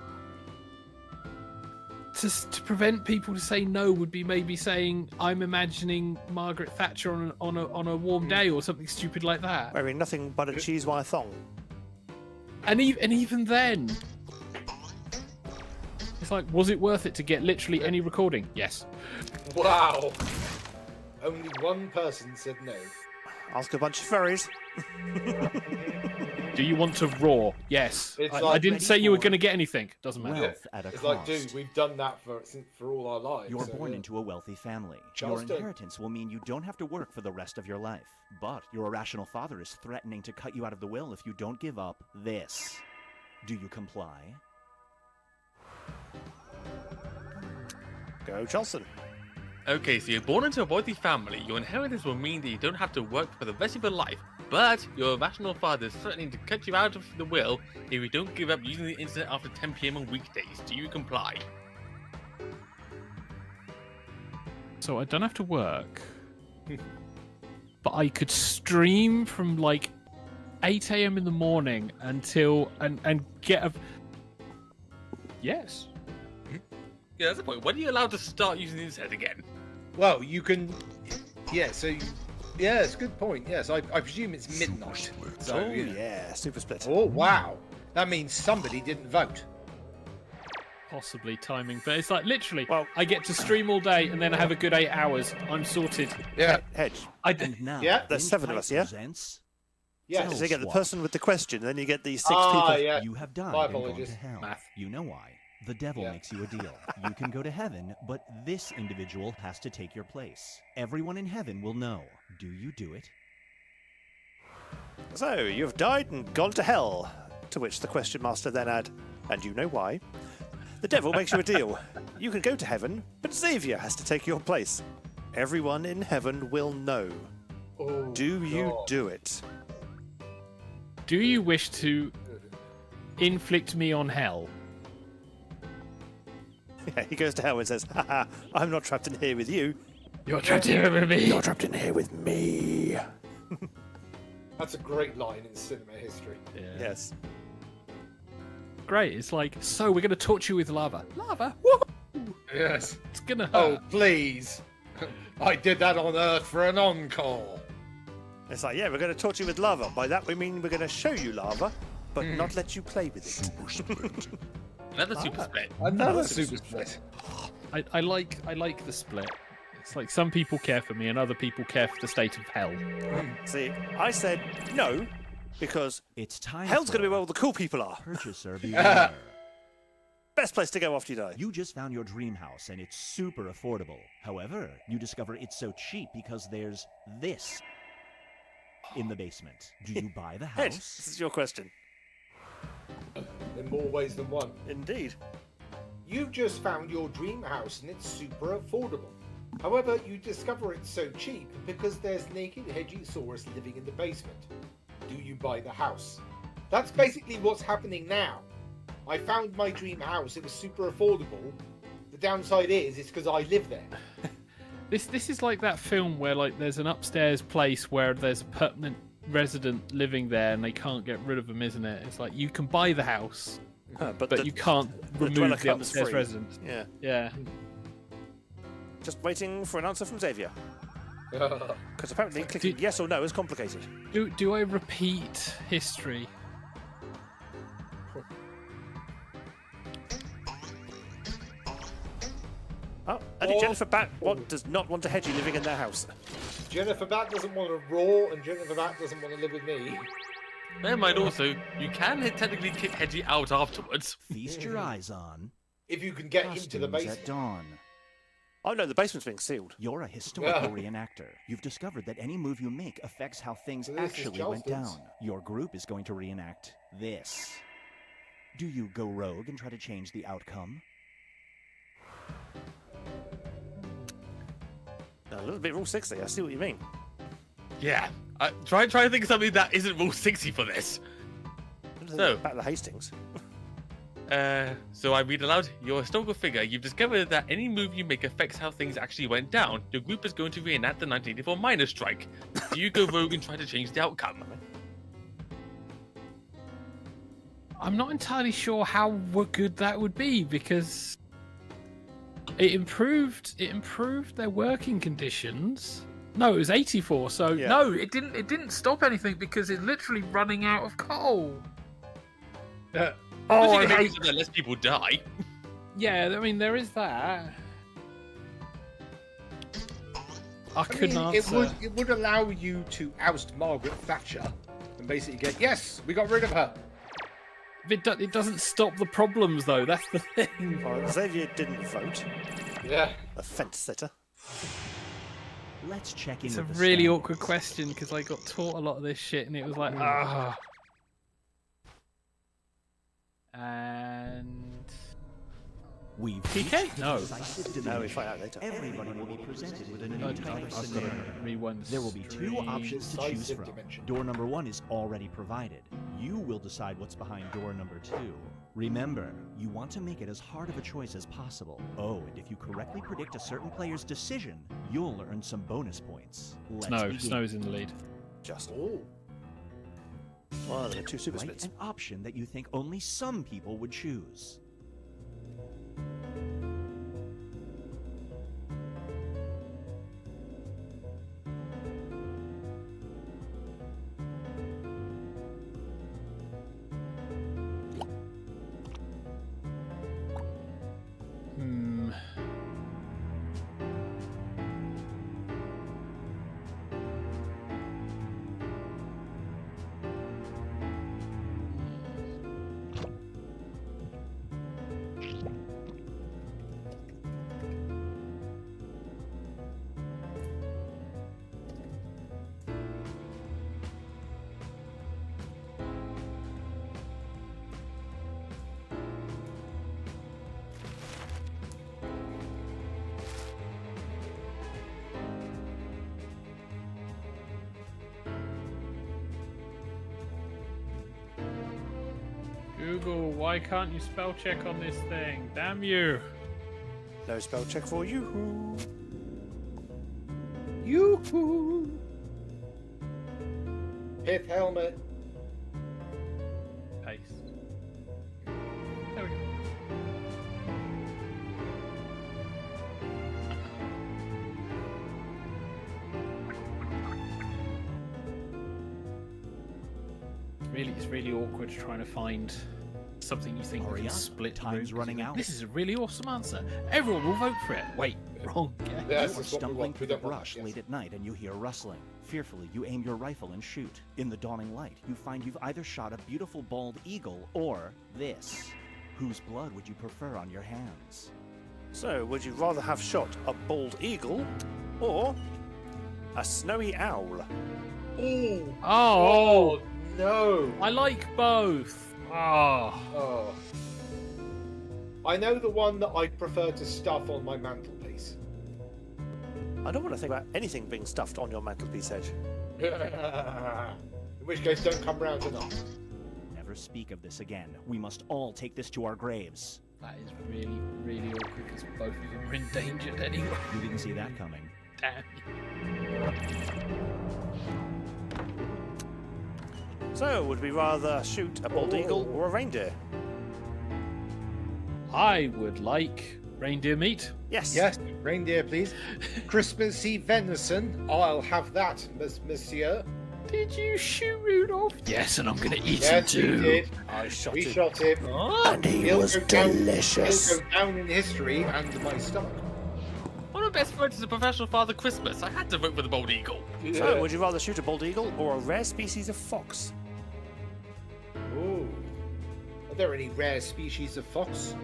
to prevent people to say no would be maybe saying I'm imagining Margaret Thatcher on a warm day or something stupid like that. Wearing nothing but a cheese wire thong. And even then, it's like, was it worth it to get literally any recording? Yes. Wow. Only one person said no. Ask a bunch of furries. Do you want to roar? Yes. It's I like didn't say you were for going to get anything. Doesn't matter. Wealth at a It's cost. like, dude, we've done that for all our lives. You're so, born yeah. into a wealthy family. Charleston. Your inheritance will mean you don't have to work for the rest of your life. But your irrational father is threatening to cut you out of the will if you don't give up this. Do you comply? Go, Charleston. Okay, so you're born into a wealthy family. Your inheritance will mean that you don't have to work for the rest of your life. But your irrational father is threatening to cut you out of the will if you don't give up using the internet after 10 PM on weekdays. Do you comply? So I don't have to work, but I could stream from like 8 a.m. in the morning until and get a. Yes. Yeah, that's the point. When are you allowed to start using the internet again? Well, you can. Yeah. Yeah, it's a good point. Yes, I presume it's midnight. So, Oh, yeah, super split. Oh wow, that means somebody didn't vote. Possibly timing, but it's like literally, Well- I get to stream all day and then I have a good 8 hours. I'm sorted. Yeah. Hedge. And now, Yeah. There's Binge 7 of Type us, yeah? presents Yes. So you get the Swap. person with the question, then you get the 6 Ah, people. yeah. You have died My and gone to apologies. hell. Math. You know why. The devil Yeah. makes you a deal. You can go to heaven, but this individual has to take your place. Everyone in heaven will know. Do you do it? So, you've died and gone to hell. To which the question master then add, and you know why. The devil makes you a deal. You can go to heaven, but Xavier has to take your place. Everyone in heaven will know. Oh, Do you God. do it? Do you wish to inflict me on hell? Yeah, he goes to hell and says, haha, I'm not trapped in here with you. You're trapped here with me. You're trapped in here with me. That's a great line in cinema history. Yeah. Yes. Great. It's like, so we're going to torture you with lava. Lava? Woohoo! Yes. It's going to Oh hurt. please. I did that on Earth for an encore. It's like, yeah, we're going to torture you with lava. By that we mean we're going to show you lava, but not let you play with it. Another super split. Another that's a super split. I like the split. It's like some people care for me and other people care for the state of hell. See, I said no, because It's time. hell's for going to be where all the cool people are. Purchaser beware. Best place to go after you die. You just found your dream house and it's super affordable. However, you discover it's so cheap because there's this in the basement. Do you buy the Ed, house? this is your question. in more ways than one. Indeed. You've just found your dream house and it's super affordable. However, you discover it's so cheap because there's naked Hedgiosaurus living in the basement. Do you buy the house? That's basically what's happening now. I found my dream house, it was super affordable. The downside is, it's because I live there. This is like that film where like there's an upstairs place where there's a permanent resident living there and they can't get rid of them, isn't it? It's like you can buy the house, but you can't remove the upstairs resident. Yeah. Just waiting for an answer from Xavier. Because apparently clicking yes or no is complicated. Do I repeat history? Oh, and Jennifer Bat does not want a Hedgie living in their house. Jennifer Bat doesn't want a Raw, and Jennifer Bat doesn't want to live with me. Bear in mind also, you can technically kick Hedgie out afterwards. Feast your eyes on If you can get into the Costumes basement. at Dawn. Oh no, the basement's being sealed. You're a historical reenactor. You've discovered that any move you make affects how things This is actually went Charleston's. down. Your group is going to reenact this. Do you go rogue and try to change the outcome? A little bit Rule 60, I see what you mean. Yeah. Try to think of something that isn't Rule 60 for this. So, Battle of Hastings. so I read aloud, you're a historical figure. You've discovered that any move you make affects how things actually went down. Your group is going to reenact the 1984 miners' strike. Do you go rogue and try to change the outcome? I'm not entirely sure how good that would be because it improved their working conditions. No, it was 84. So Yeah. no, it didn't stop anything because it's literally running out of coal. Oh, I I hate. so that less people die. Yeah, I mean there is that. I couldn't answer. it would allow you to oust Margaret Thatcher and basically get, yes, we got rid of her. It doesn't stop the problems though. That's the thing. Well, Xavier didn't vote. Yeah. A fence sitter. Let's check in It's a with the really standings. awkward question because I got taught a lot of this shit and it was like ah. And We've TK? reached No. decisive No, we division. find out later. Everybody will be presented with a new I've type got of to scenario. rewind. There will be two screen. options to choose Decisive from. dimension. Door number 1 is already provided. You will decide what's behind door number 2. Remember, you want to make it as hard of a choice as possible. Oh, and if you correctly predict a certain player's decision, you'll earn some bonus points. Let's begin. Snow's in the lead. Just. Oh. Well, there are two super Write splits. an option that you think only some people would choose. Hmm. Google, why can't you spell check on this thing? Damn you! No spell check for you. Yoo-hoo! Pith helmet. Paste. There we go. It's really awkward trying to find something you think Hurry can up, split. time's room. running out. This is a really awesome answer. Everyone will vote for it. Wait, wrong. Yes, You are that's what we stumbling want. We through the don't want brush that, yes. late at night and you hear rustling. Fearfully, you aim your rifle and shoot. In the dawning light, you find you've either shot a beautiful bald eagle or this. Whose blood would you prefer on your hands? So, would you rather have shot a bald eagle or a snowy owl? Oh. Oh, No. I like both. Oh. I know the one that I'd prefer to stuff on my mantelpiece. I don't want to think about anything being stuffed on your mantelpiece, Edge. In which case, don't come round tonight. Never speak of this again. We must all take this to our graves. That is really, really awkward because both of them are endangered anyway. You didn't see that coming. Damn. So, would we rather shoot a bald eagle or a reindeer? I would like reindeer meat. Yes. Yes, reindeer, please. Christmassy venison. I'll have that, monsieur. Did you shoot Rudolph? Yes, and I'm going to eat Yes, him too. we did. I shot We him. shot him. And he He'll was go down- delicious. He'll go down in history and my stomach. One of my best friends is a professional Father Christmas. I had to vote for the bald eagle. So, would you rather shoot a bald eagle or a rare species of fox? Ooh. Are there any rare species of fox?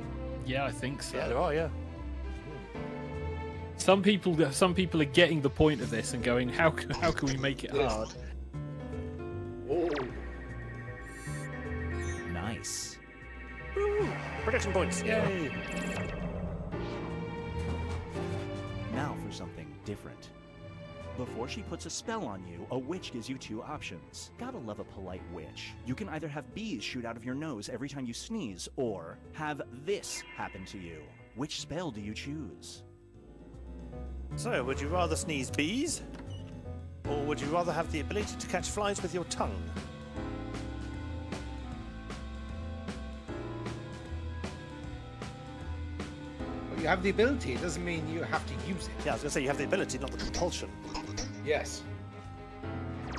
Yeah, I think so. Yeah, there are, yeah. Some people are getting the point of this and going, how can we make it Yes. hard? Oh. Nice. Woo! Prediction points, yay! Now for something different. Before she puts a spell on you, a witch gives you two options. Gotta love a polite witch. You can either have bees shoot out of your nose every time you sneeze, or have this happen to you. Which spell do you choose? So, would you rather sneeze bees? Or would you rather have the ability to catch flies with your tongue? Well, you have the ability. It doesn't mean you have to use it. Yeah, I was going to say you have the ability, not the compulsion. Yes.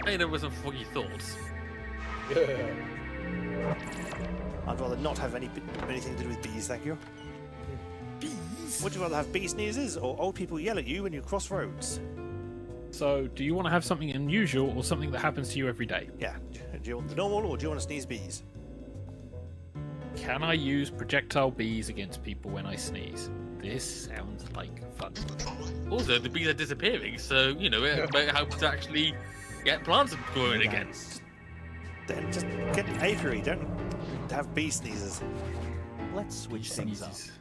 I know with some foggy thoughts. I'd rather not have anything to do with bees, thank you. Bees? Would you rather have bee sneezes or old people yell at you when you cross roads? So, do you want to have something unusual or something that happens to you every day? Yeah. Do you want the normal or do you want to sneeze bees? Can I use projectile bees against people when I sneeze? This sounds like fun. Also, the bees are disappearing, so, you know, it might help to actually get plants growing again. Then just get an apiary, don't have bee sneezes. Let's switch things up. Sneezes.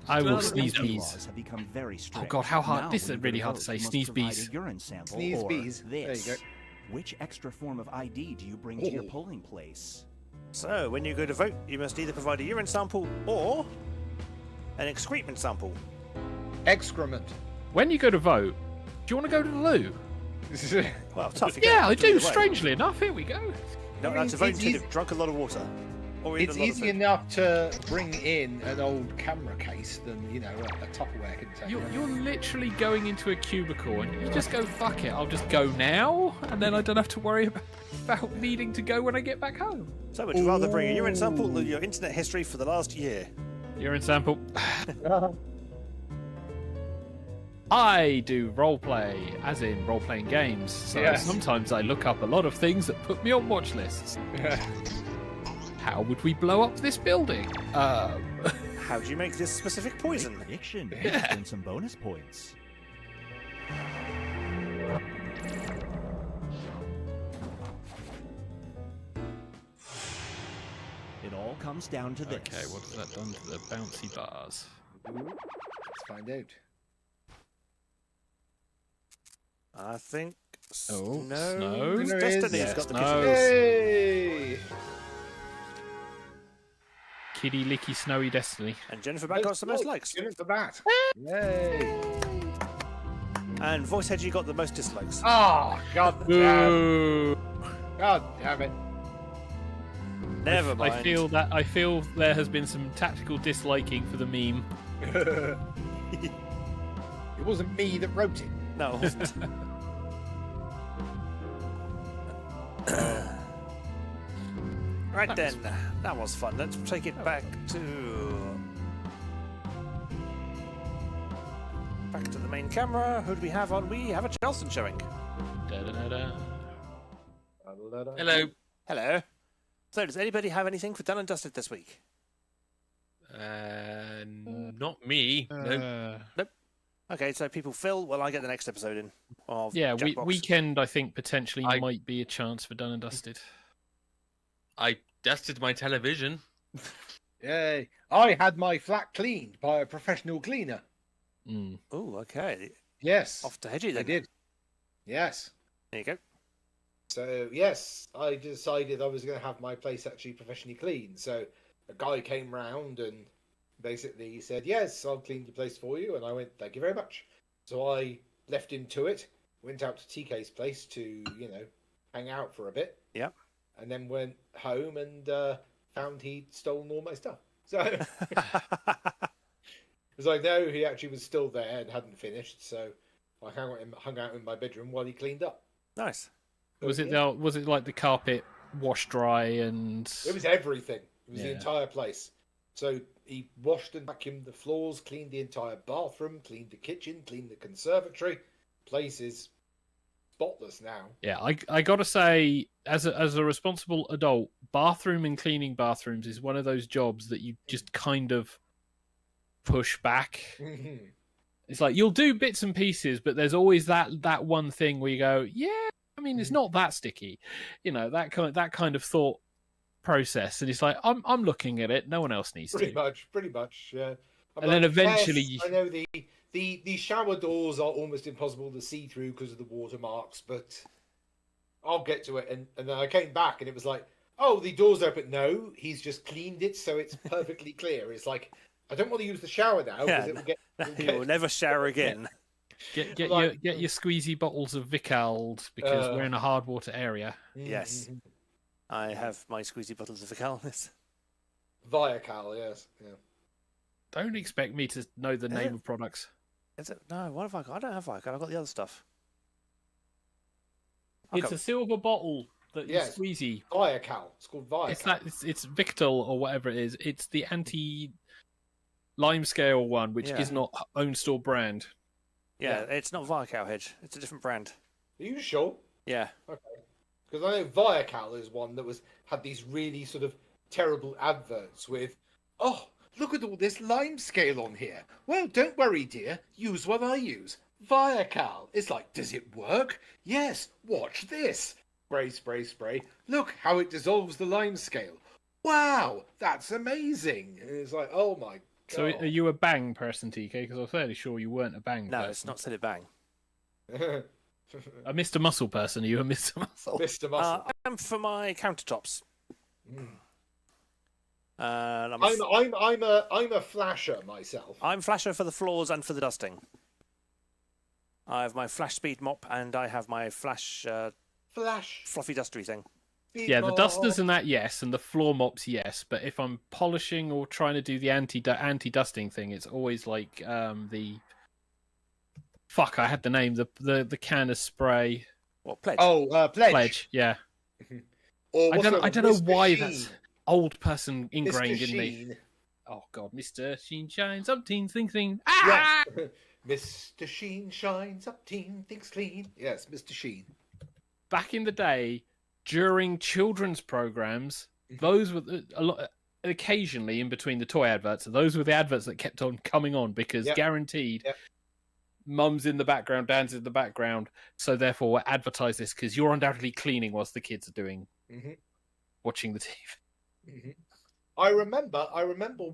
I will Well, sneeze Sneeze bees. laws have become very strict. Oh god, how hard? Now, This is when you really go hard to vote, say. you must Sneeze provide bees. a urine sample Sneeze or bees. This. There you go. Which extra form of ID do you bring to your Oh. polling place? So, when you go to vote, you must either provide a urine sample or an excrement sample. Excrement. When you go to vote, do you want to go to the loo? Well, tough. Yeah, I do. Either way. Strangely enough, here we go. No, I mean, that's a vote it's until easy- you've drunk a lot of water. Or eaten It's a lot of easy food. enough to bring in an old camera case than, you know, a Tupperware container. You're literally going into a cubicle and you just go, fuck it, I'll just go now, and then I don't have to worry about needing to go when I get back home. So, would you rather bring a urine sample or your internet history for the last year? Urine sample. I do roleplay, as in role-playing games, so Yes. sometimes I look up a lot of things that put me on watch lists. How would we blow up this building? How do you make this specific poison? Prediction. You just earned some bonus points. It all comes down to this. Okay, what has that done to the bouncy bars? Let's find out. I think. Oh, no. snow. It's There is, Destiny's yes, got the snow. kisses. Hey! Kitty licky snowy destiny. And Jennifer Back got the most likes. Get it for that. Yay! And Voice Hedgie got the most dislikes. Oh, god damn. Ooh. God damn it. Never mind. I feel there has been some tactical disliking for the meme. It wasn't me that wrote it. No, it wasn't. Right then, that was fun. Let's take it back to the main camera. Who do we have on? We have a Charleston showing. Da-da-da-da. Hello. Hello. So, does anybody have anything for Done and Dusted this week? Not me. No. Okay, so people fill. Well, I get the next episode in. Of Yeah, Jackbox. weekend I think potentially I- might be a chance for Done and Dusted. I dusted my television. Yay! I had my flat cleaned by a professional cleaner. Oh, okay. Yes, Off to Hedgie I then. did. Yes. There you go. So yes, I decided I was going to have my place actually professionally cleaned. So a guy came round and basically said, "Yes, I'll clean your place for you." And I went, "Thank you very much." So I left him to it. Went out to TK's place to hang out for a bit. Yeah. And then went home and found he'd stolen all my stuff. So it was like, no, he actually was still there and hadn't finished. So I hung out in my bedroom while he cleaned up. Nice. Was it like the carpet wash dry and? It was everything. It was the Yeah. entire place. So he washed and vacuumed the floors, cleaned the entire bathroom, cleaned the kitchen, cleaned the conservatory. Place is spotless now. Yeah, I gotta say, as a responsible adult, bathroom and cleaning bathrooms is one of those jobs that you just kind of push back. It's like you'll do bits and pieces, but there's always that one thing where you go, yeah, I mean, it's not that sticky, that kind of thought process, and it's like I'm looking at it, no one else needs Pretty to. much, yeah. And then eventually, yes, I know the shower doors are almost impossible to see through because of the watermarks, but I'll get to it. And then I came back and it was like, oh, the door's open. No, he's just cleaned it so it's perfectly clear. It's like, I don't want to use the shower now because it will get. You'll never shower again. Get Like- your squeezy bottles of Vicald because we're in a hard water area. Yes. I have my squeezy bottles of Vicalness. Viacal, yes. Yeah. Don't expect me to know the name of products. Is it? No, what have I got? I don't have Viacal. I've got the other stuff. It's Okay. a silver bottle that you Yes. squeezy. Viacal. It's called Viacal. It's that it's Victal or whatever it is. It's the anti limescale one, which Yeah. is not own store brand. Yeah, it's not Viacal, Hedge. It's a different brand. Are you sure? Yeah. Because I know Viacal is one that had these really sort of terrible adverts with, oh, look at all this lime scale on here. Well, don't worry, dear. Use what I use. Viacal. It's like, does it work? Yes. Watch this. Spray, spray, spray. Look how it dissolves the lime scale. Wow, that's amazing. And it's like, oh my god. So are you a Bang person, TK? Because I'm fairly sure you weren't a Bang No, person. it's not Silly Bang. A Mr. Muscle person. Are you a Mr. Muscle? Mr. Muscle. I'm for my countertops. I'm I'm a flasher myself. I'm flasher for the floors and for the dusting. I have my flash speed mop and I have my flash Flash. fluffy dustery thing. Yeah, the dusters and that, yes, and the floor mops, yes. But if I'm polishing or trying to do the anti-dusting thing, it's always like the fuck. I had the name. The can of spray. What, Pledge? Oh, Pledge. Pledge. Yeah. Or I what's don't the- know Mr. why Sheen. that's old person ingrained Mr. in me. Sheen. Oh god, Mr. Sheen shines up, teen thing. Ah! Yes. Mr. Sheen shines up, team thinks clean. Yes, Mr. Sheen. Back in the day, during children's programs, those were a lot. Occasionally, in between the toy adverts, those were the adverts that kept on coming on because Yep. guaranteed, Yep. mum's in the background, dad's in the background. So therefore, we'll advertise this because you're undoubtedly cleaning whilst the kids are doing watching the TV. I remember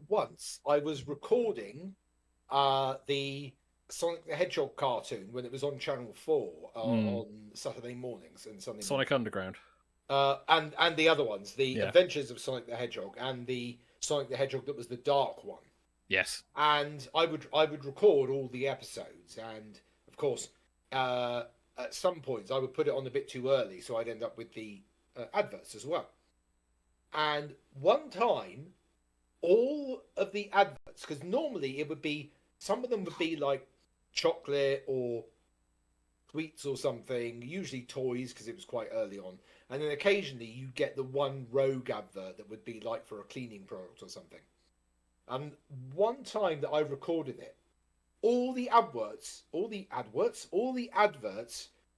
once I was recording the Sonic the Hedgehog cartoon when it was on Channel 4 on Saturday mornings and Sunday Sonic Underground. and the other ones, the Yeah. Adventures of Sonic the Hedgehog and the Sonic the Hedgehog that was the dark one. Yes. And I would record all the episodes, and of course, at some points I would put it on a bit too early, so I'd end up with the adverts as well. And one time, all of the adverts, because normally it would be, some of them would be like chocolate or sweets or something, usually toys because it was quite early on, and then occasionally you get the one rogue advert that would be like for a cleaning product or something. And one time that I recorded it, all the adverts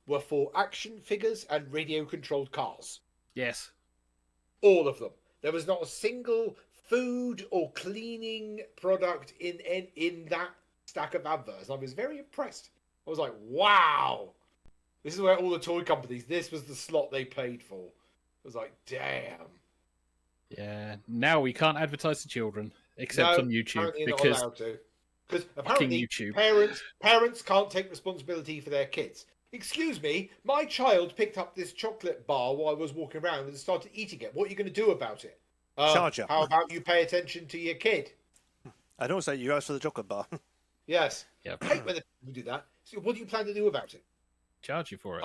were for action figures and radio-controlled cars. Yes. All of them. There was not a single food or cleaning product in that stack of adverts. I was very impressed. I was like, wow. This is where all the toy companies, this was the slot they paid for. I was like, damn. Yeah. Now we can't advertise to children except No, on YouTube apparently you're not because allowed to. Because apparently YouTube. parents can't take responsibility for their kids. Excuse me, my child picked up this chocolate bar while I was walking around and started eating it. What are you going to do about it? Charge her. How about you pay attention to your kid? And also, you asked for the chocolate bar. Yes. Yep. I hate when people do that. So what do you plan to do about it? charge you for it.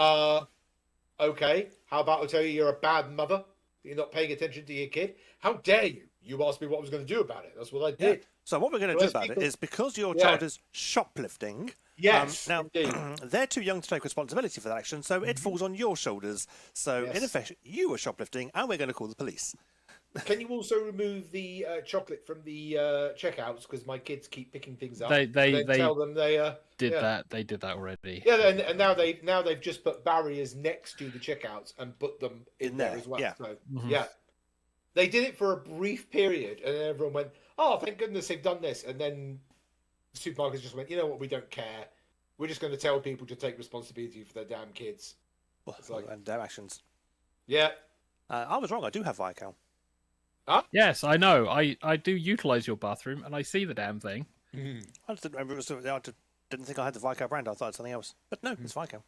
Okay. How about I tell you you're a bad mother? You're not paying attention to your kid? How dare you? You asked me what I was going to do about it. That's what I did. So what we're going to do about it is because your child is shoplifting. Yes. Now indeed. they're too young to take responsibility for that action, so it falls on your shoulders. So in effect, you were shoplifting, and we're going to call the police. Can you also remove the chocolate from the checkouts because my kids keep picking things up? They tell them they did that. They did that already. Yeah, and now they've just put barriers next to the checkouts and put them in there as well. Yeah. So yeah, they did it for a brief period, and then everyone went, "Oh, thank goodness they've done this." And then the supermarkets just went, "You know what? We don't care. We're just going to tell people to take responsibility for their damn kids." It's like, and their actions. Yeah. I was wrong. I do have Viscount. Yes, I know. I do utilize your bathroom, and I see the damn thing. I just didn't remember. I didn't think I had the Viscount brand. I thought it was something else. But no, it's Viscount.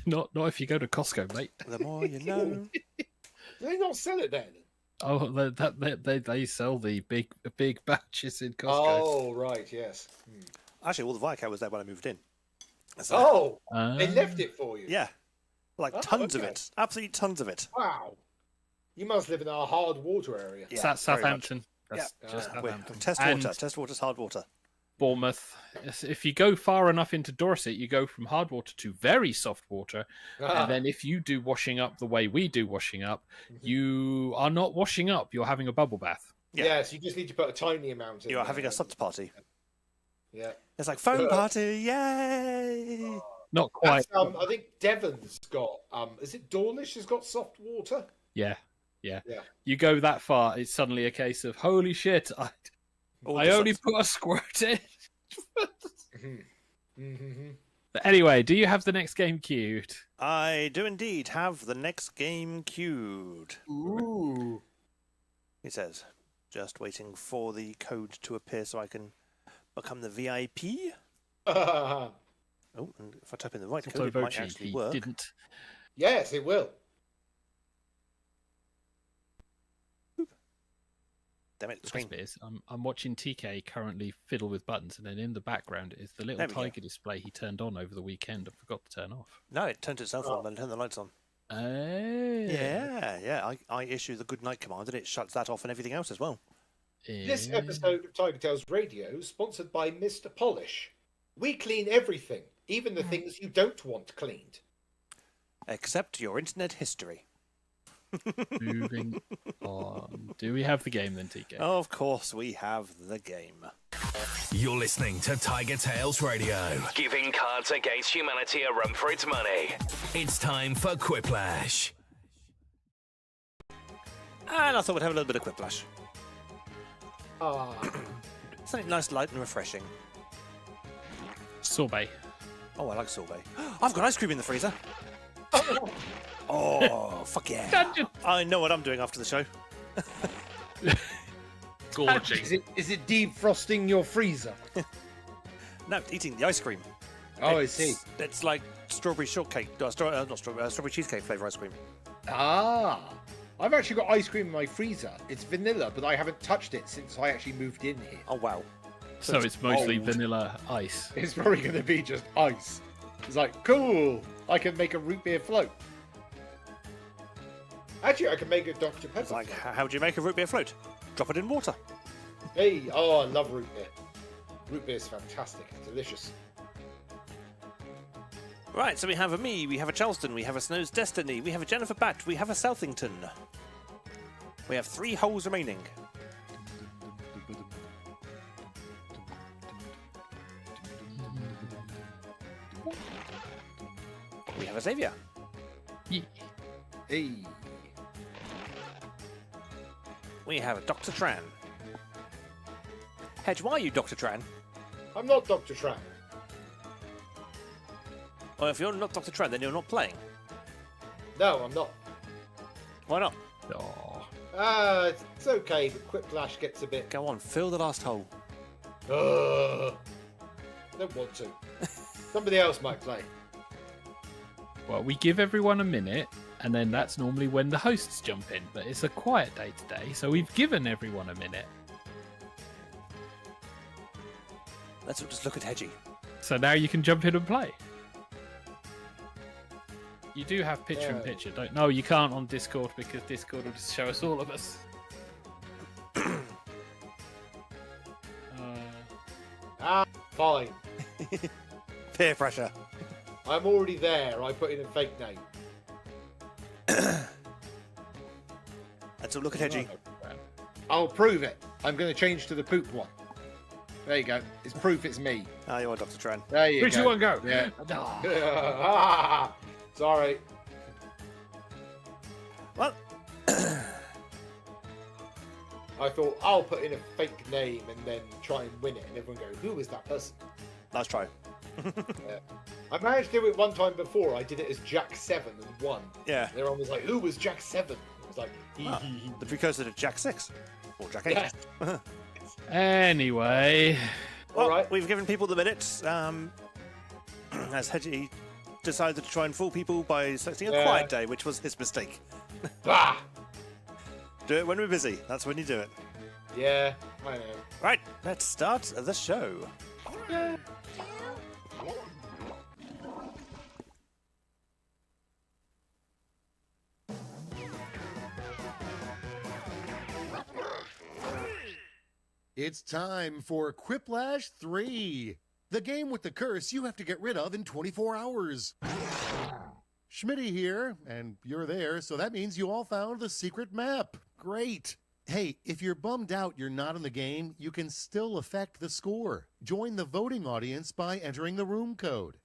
Not if you go to Costco, mate. The more you know. Do they not sell it then? Oh, they sell the big batches in Costco. Oh, right, yes. Actually, all the Viscount was there when I moved in. So, they left it for you? Yeah. Like tons of it. Absolutely tons of it. Wow. You must live in a hard water area. Yeah, Southampton. That's just Southampton. Test water's hard water. Bournemouth. If you go far enough into Dorset, you go from hard water to very soft water. And then if you do washing up the way we do washing up, you are not washing up. You're having a bubble bath. Yeah. Yes, you just need to put a tiny amount in. You are having a sub party. Yeah. It's like foam party, yay! Not quite. I think Devon's got. Is it Dawlish has got soft water? Yeah. You go that far, it's suddenly a case of holy shit! I only put a squirt in. But anyway, do you have the next game queued? I do indeed have the next game queued. Ooh. He says, just waiting for the code to appear so I can become the VIP. Oh, and if I type in the right code, it might actually work. Didn't. Yes, it will. Damn it, the The screen. best bit is, I'm watching TK currently fiddle with buttons, and then in the background is the little tiger display he turned on over the weekend and forgot to turn off. No, it turned itself on and turned the lights on. Oh. Yeah. I issue the good night command and it shuts that off and everything else as well. This episode of TigerTails Radio is sponsored by Mr. Polish. We clean everything, even the things you don't want cleaned. Except your internet history. Moving on. Do we have the game then, TK? Of course we have the game. You're listening to TigerTails Radio, giving Cards Against Humanity a run for its money. It's time for Quiplash. And I thought we'd have a little bit of Quiplash. Ah. Something nice, light and refreshing. Sorbet. Oh, I like sorbet. I've got ice cream in the freezer. Oh, fuck yeah. I know what I'm doing after the show. Gorging. Is it defrosting your freezer? No, eating the ice cream. Oh, I see. It's like strawberry shortcake. Strawberry cheesecake flavour ice cream. Ah, I've actually got ice cream in my freezer. It's vanilla, but I haven't touched it since I actually moved in here. Oh, wow. So it's mostly old. vanilla ice. It's probably going to be just ice. It's like, cool, I can make a root beer float. Actually, I can make a Dr. Pepper. It's like, how do you make a root beer float? Drop it in water. Hey, oh, I love root beer. Root beer is fantastic. It's delicious. Right, so we have a me, we have a Charleston, we have a Snow's Destiny, we have a Jennifer Bat, we have a Southington. We have 3 holes remaining. We have a Xavier. Yeah. Hey. We have a Dr. Tran. Hedge, why are you Dr. Tran? I'm not Dr. Tran. Well, if you're not Dr. Tran, then you're not playing. No, I'm not. Why not? Oh. It's okay, but Quiplash gets a bit... Go on, fill the last hole. I don't want to. Somebody else might play. Well, we give everyone a minute, and then that's normally when the hosts jump in. But it's a quiet day today, so we've given everyone a minute. Let's just look at Hedgie. So now you can jump in and play. You do have picture-in-picture, don't? No, you can't on Discord because Discord will just show us all of us. Fine. Peer pressure. I'm already there. I put in a fake name. Let's look at Hedgie. I'll prove it. I'm going to change to the poop one. There you go. It's proof it's me. Oh, you want Dr. Tran. There you Which go. one go? Yeah. Sorry. Well, I thought I'll put in a fake name and then try and win it, and everyone go, "Who is that person?" nice try. I managed to do it one time before. I did it as Jack 7 and won. Yeah. Everyone was like, "Who was Jack 7?" I was like, "He." The precursor to Jack 6. Or Jack 8. Yeah. Anyway, Well, All right. we've given people the minutes. As Hedgie decided to try and fool people by selecting a Yeah. quiet day, which was his mistake. Ah! Do it when we're busy. That's when you do it. Yeah, I know. Right, let's start the show. It's time for Quiplash 3, the game with the curse you have to get rid of in 24 hours. Schmitty here, and you're there, so that means you all found the secret map. Great. Hey, if you're bummed out you're not in the game, you can still affect the score. Join the voting audience by entering the room code.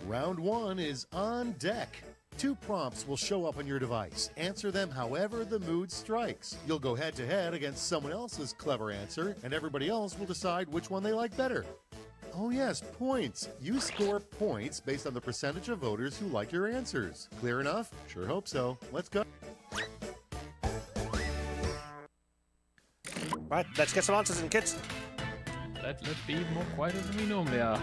Round 1 is on deck. 2 prompts will show up on your device. Answer them however the mood strikes. You'll go head-to-head against someone else's clever answer, and everybody else will decide which one they like better. Oh yes, points. You score points based on the percentage of voters who like your answers. Clear enough? Sure hope so. Let's go. Right, let's get some answers in, kids. let's be even more quieter than we normally are.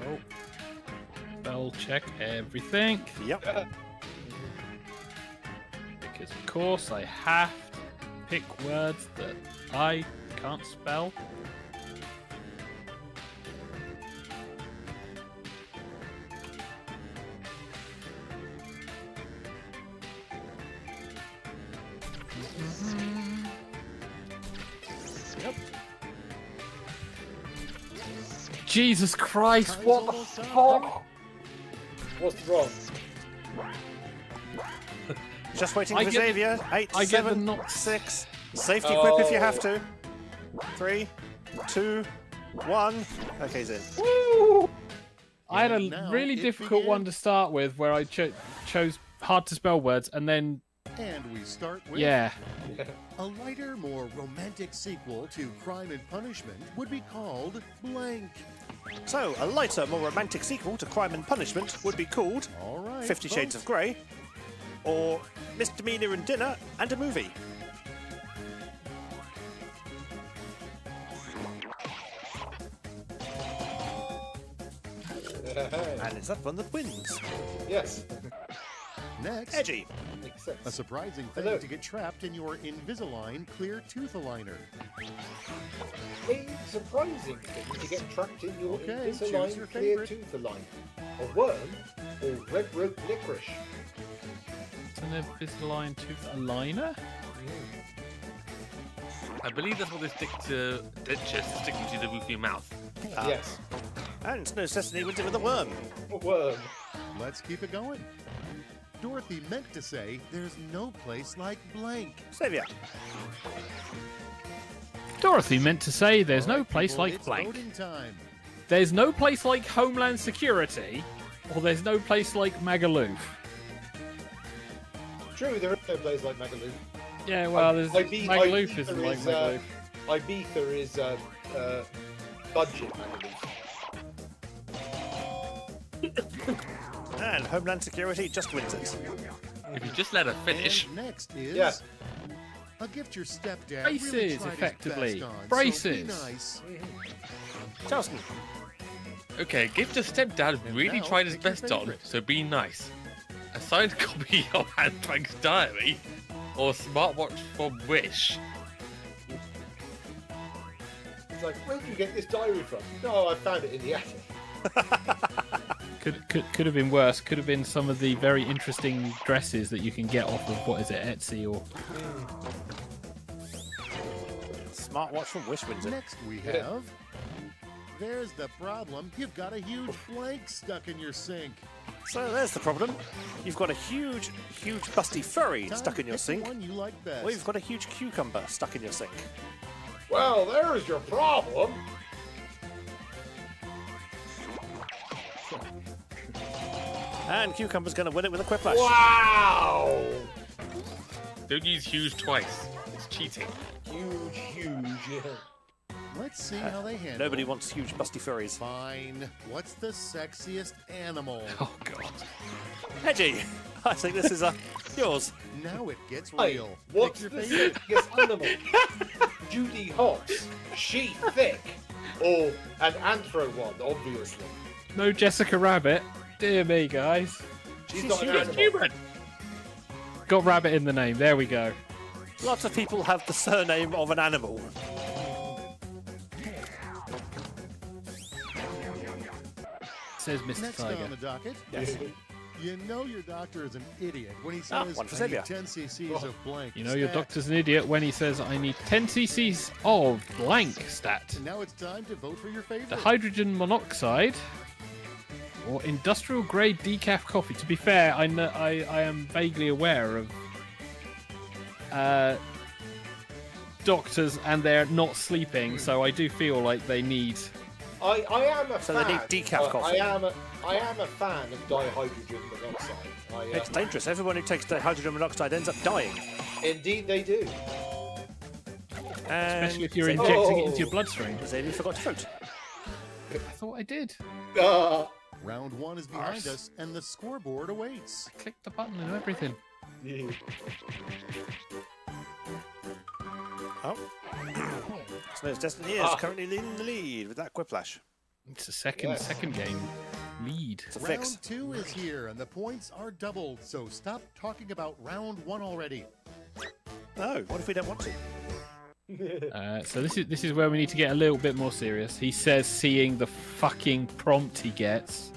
Oh. Spell check everything. Yep. Because of course I have to pick words that I can't spell. Yep. Jesus Christ, what the fuck? What's wrong? Just waiting I for get- Xavier. 8, I get the 7, not- 6. Safety quip if you have to. 3, 2, 1. Okay, he's in. I had a And now really it difficult one begins. to start with where I chose hard to spell words and then, And we start with yeah. a lighter, more romantic sequel to Crime and Punishment would be called Blank. So, a lighter, more romantic sequel to Crime and Punishment would be called All right. 50 Shades vote. of Grey, or Misdemeanor and Dinner and a Movie. And it's that one that wins. Yes. Next, Edgy. Makes sense. a surprising thing Hello. to get trapped in your Invisalign clear tooth aligner. A surprising thing to get trapped in your Okay, choose Invisalign your clear favourite. tooth line. A worm or red rope licorice? It's an Invisalign tooth aligner? I believe that's what they stick to dentures, sticking to the roof of your mouth. Yes. And Snow's Destiny wins it with a worm. A worm. Let's keep it going. Dorothy meant to say, there's no place like blank. Saviour. Dorothy meant to say there's no Alright, place people, like it's blank. voting time. There's no place like Homeland Security, or there's no place like Magaluf. True, there is no place like Magaluf. Yeah, well, there's Magaluf Ibiza isn't like is, Magaluf. Ibiza is budget Magaluf. And Homeland Security just wins it. If you just let her finish. And next is Yeah. a gift your stepdad Braces, really tried his effectively. best on, Braces. So be nice. Charleston. Okay, give your stepdad And really now, tried his pick your best on, favourite. so be nice. A signed copy of Handbank's diary, or smartwatch from Wish. It's like, where did you get this diary from? No, I found it in the attic. Could have been worse. Could have been some of the very interesting dresses that you can get off of, what is it, Etsy or... Smartwatch from Wish wins it. Next we have. There's the problem. You've got a huge blank stuck in your sink. So there's the problem. You've got a huge busty furry Time stuck to in your pick the sink. one you like best. Or you've got a huge cucumber stuck in your sink. Well, there's your problem. And Cucumber's going to win it with a quiplash. Wow! Don't use huge twice. It's cheating. Huge. Let's see how they handle. Nobody wants huge busty furries. Fine. What's the sexiest animal? Oh, God. Hedgie, I think this is yours. Now it gets Hey, real. what's Pick the your favorite. sexiest animal? Judy Hopps, she thick, or an anthro one, obviously. No Jessica Rabbit. Dear me, guys. She's She's not an human. animal. Human! Got Rabbit in the name. There we go. Lots of people have the surname of an animal. Says Mr. Next Tiger. on the docket. Yes. You know your doctor is an idiot when he says one for I need Xavier. 10 cc's of blank. You know your stat." doctor's an idiot when he says I need 10 cc's of blank stat. And now it's time to vote for your favorite. The hydrogen monoxide or industrial grade decaf coffee. To be fair, I am vaguely aware of doctors and they're not sleeping, so I do feel like they need. I am a So fan. they need decaf coffee. I am a fan of dihydrogen monoxide. It's dangerous. Everyone who takes hydrogen monoxide ends up dying. Indeed, they do. And Especially if you're Xavier- injecting it into your bloodstream. Xavier forgot to vote. I thought I did. Round one is behind us, and the scoreboard awaits. I clicked the button and everything. Oh. Snow's Destiny is currently leading the lead with that quiplash. It's a second game lead. It's a fix. Round two is here, and the points are doubled, so stop talking about round one already. No, what if we don't want to? So this is where we need to get a little bit more serious. He says, seeing the fucking prompt he gets.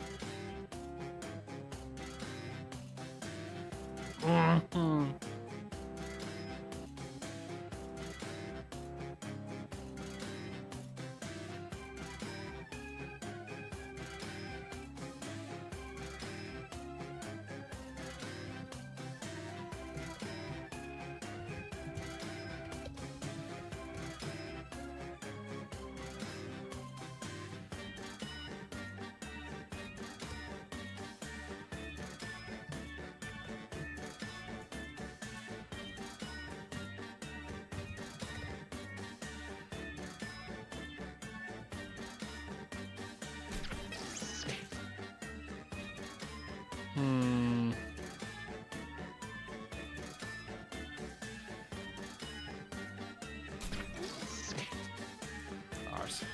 Arse.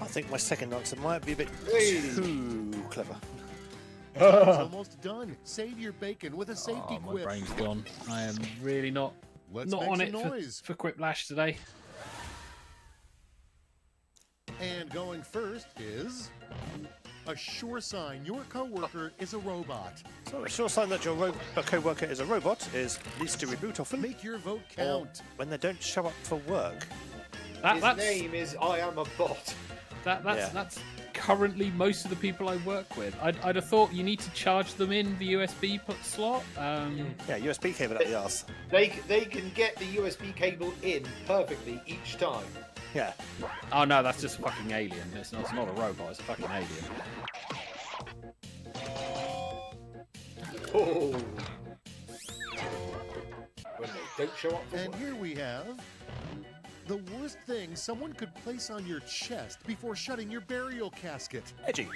I think my second answer might be a bit too clever. It's almost done. Save your bacon with a safety Oh, my quip. brain's gone. I am really not Let's not make on some it noise. for Quiplash today. And going first is A sure sign your coworker is a robot. So a sure sign that your co-worker is a robot is least to reboot often Make your vote count. when they don't show up for work. His name is I Am a Bot. That's currently most of the people I work with. I'd have thought you need to charge them in the USB slot. Yeah, USB cable up the arse. They can get the USB cable in perfectly each time. Yeah. Oh no, that's just a fucking alien. It's not a robot. It's a fucking alien. Oh. When they don't show up for And work. here we have the worst thing someone could place on your chest before shutting your burial casket. Edgy.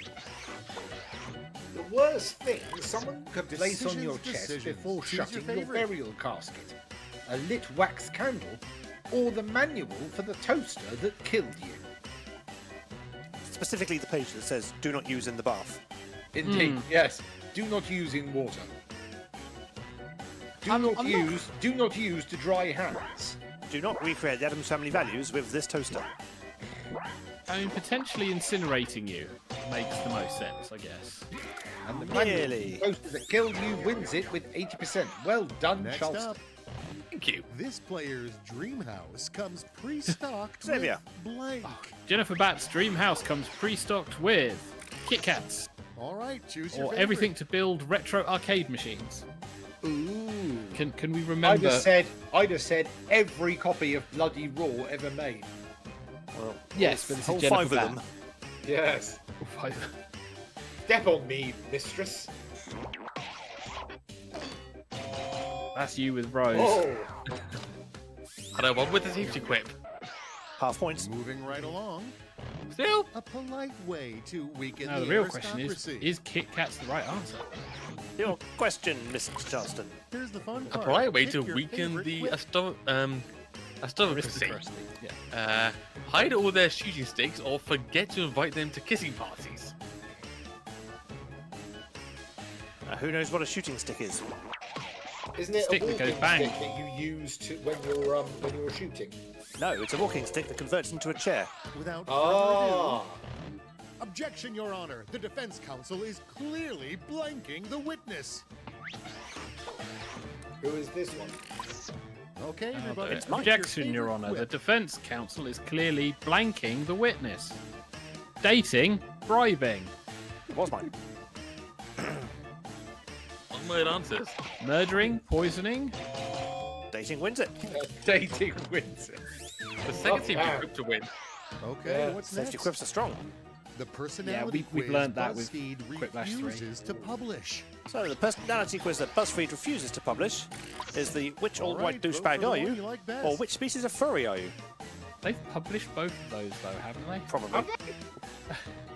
The worst thing someone could place on your chest Decisions. before Choose your shutting your favourite. burial casket. A lit wax candle or the manual for the toaster that killed you. Specifically the page that says, do not use in the bath. Indeed, yes. Do not use in water. Do not use to dry hands. Do not recreate the Addams Family values with this toaster. I mean, potentially incinerating you makes the most sense, I guess. And the manual Really? for the toaster that killed you wins it with 80%. Well done, Next Charleston. up, Thank you. this player's dream house comes pre-stocked Xavier. with blank. Jennifer Batt's dream house comes pre-stocked with Kit Kats All right, choose your or favorite. everything to build retro arcade machines. Ooh. Can we I'd remember? have said every copy of Bloody Raw ever made. Well, Yes, but it's a all Jennifer 5 of them. Batt. Yes. Step on me, mistress. That's you with Rose. Oh. I don't want with the safety quip. Half points. Moving right along, Still, a polite way to weaken Now the the real question aristocracy. is Kit Kat's the right answer? Your question, Mr. Charleston. Here's the fun a part. polite way Pick to your weaken favorite the quip. aristocracy. Yeah. Hide all their shooting sticks or forget to invite them to kissing parties. Who knows what a shooting stick is? Isn't it Stick a that walking goes bang. stick that you use to when you're shooting? No, it's a walking stick that converts into a chair. Without Ah. further ado, objection, Your Honor. The defense counsel is clearly blanking the witness. Who is this one? Okay, everybody. pick Objection, Your favorite Honour. The quip. defence counsel is clearly blanking the witness. Dating, bribing, It was mine. One-word answers. murdering, poisoning. Dating wins it. Dating wins it. The second safety damn. quip to win. Okay, Yeah. what's Safety next? quips are strong. The personality we've quiz learned that with BuzzFeed Quiplash 3. refuses to publish. So the personality quiz that BuzzFeed refuses to publish is the which All old white right, vote douchebag for the are one you? you like best. Or which species of furry are you? They've published both of those, though, haven't they? Probably.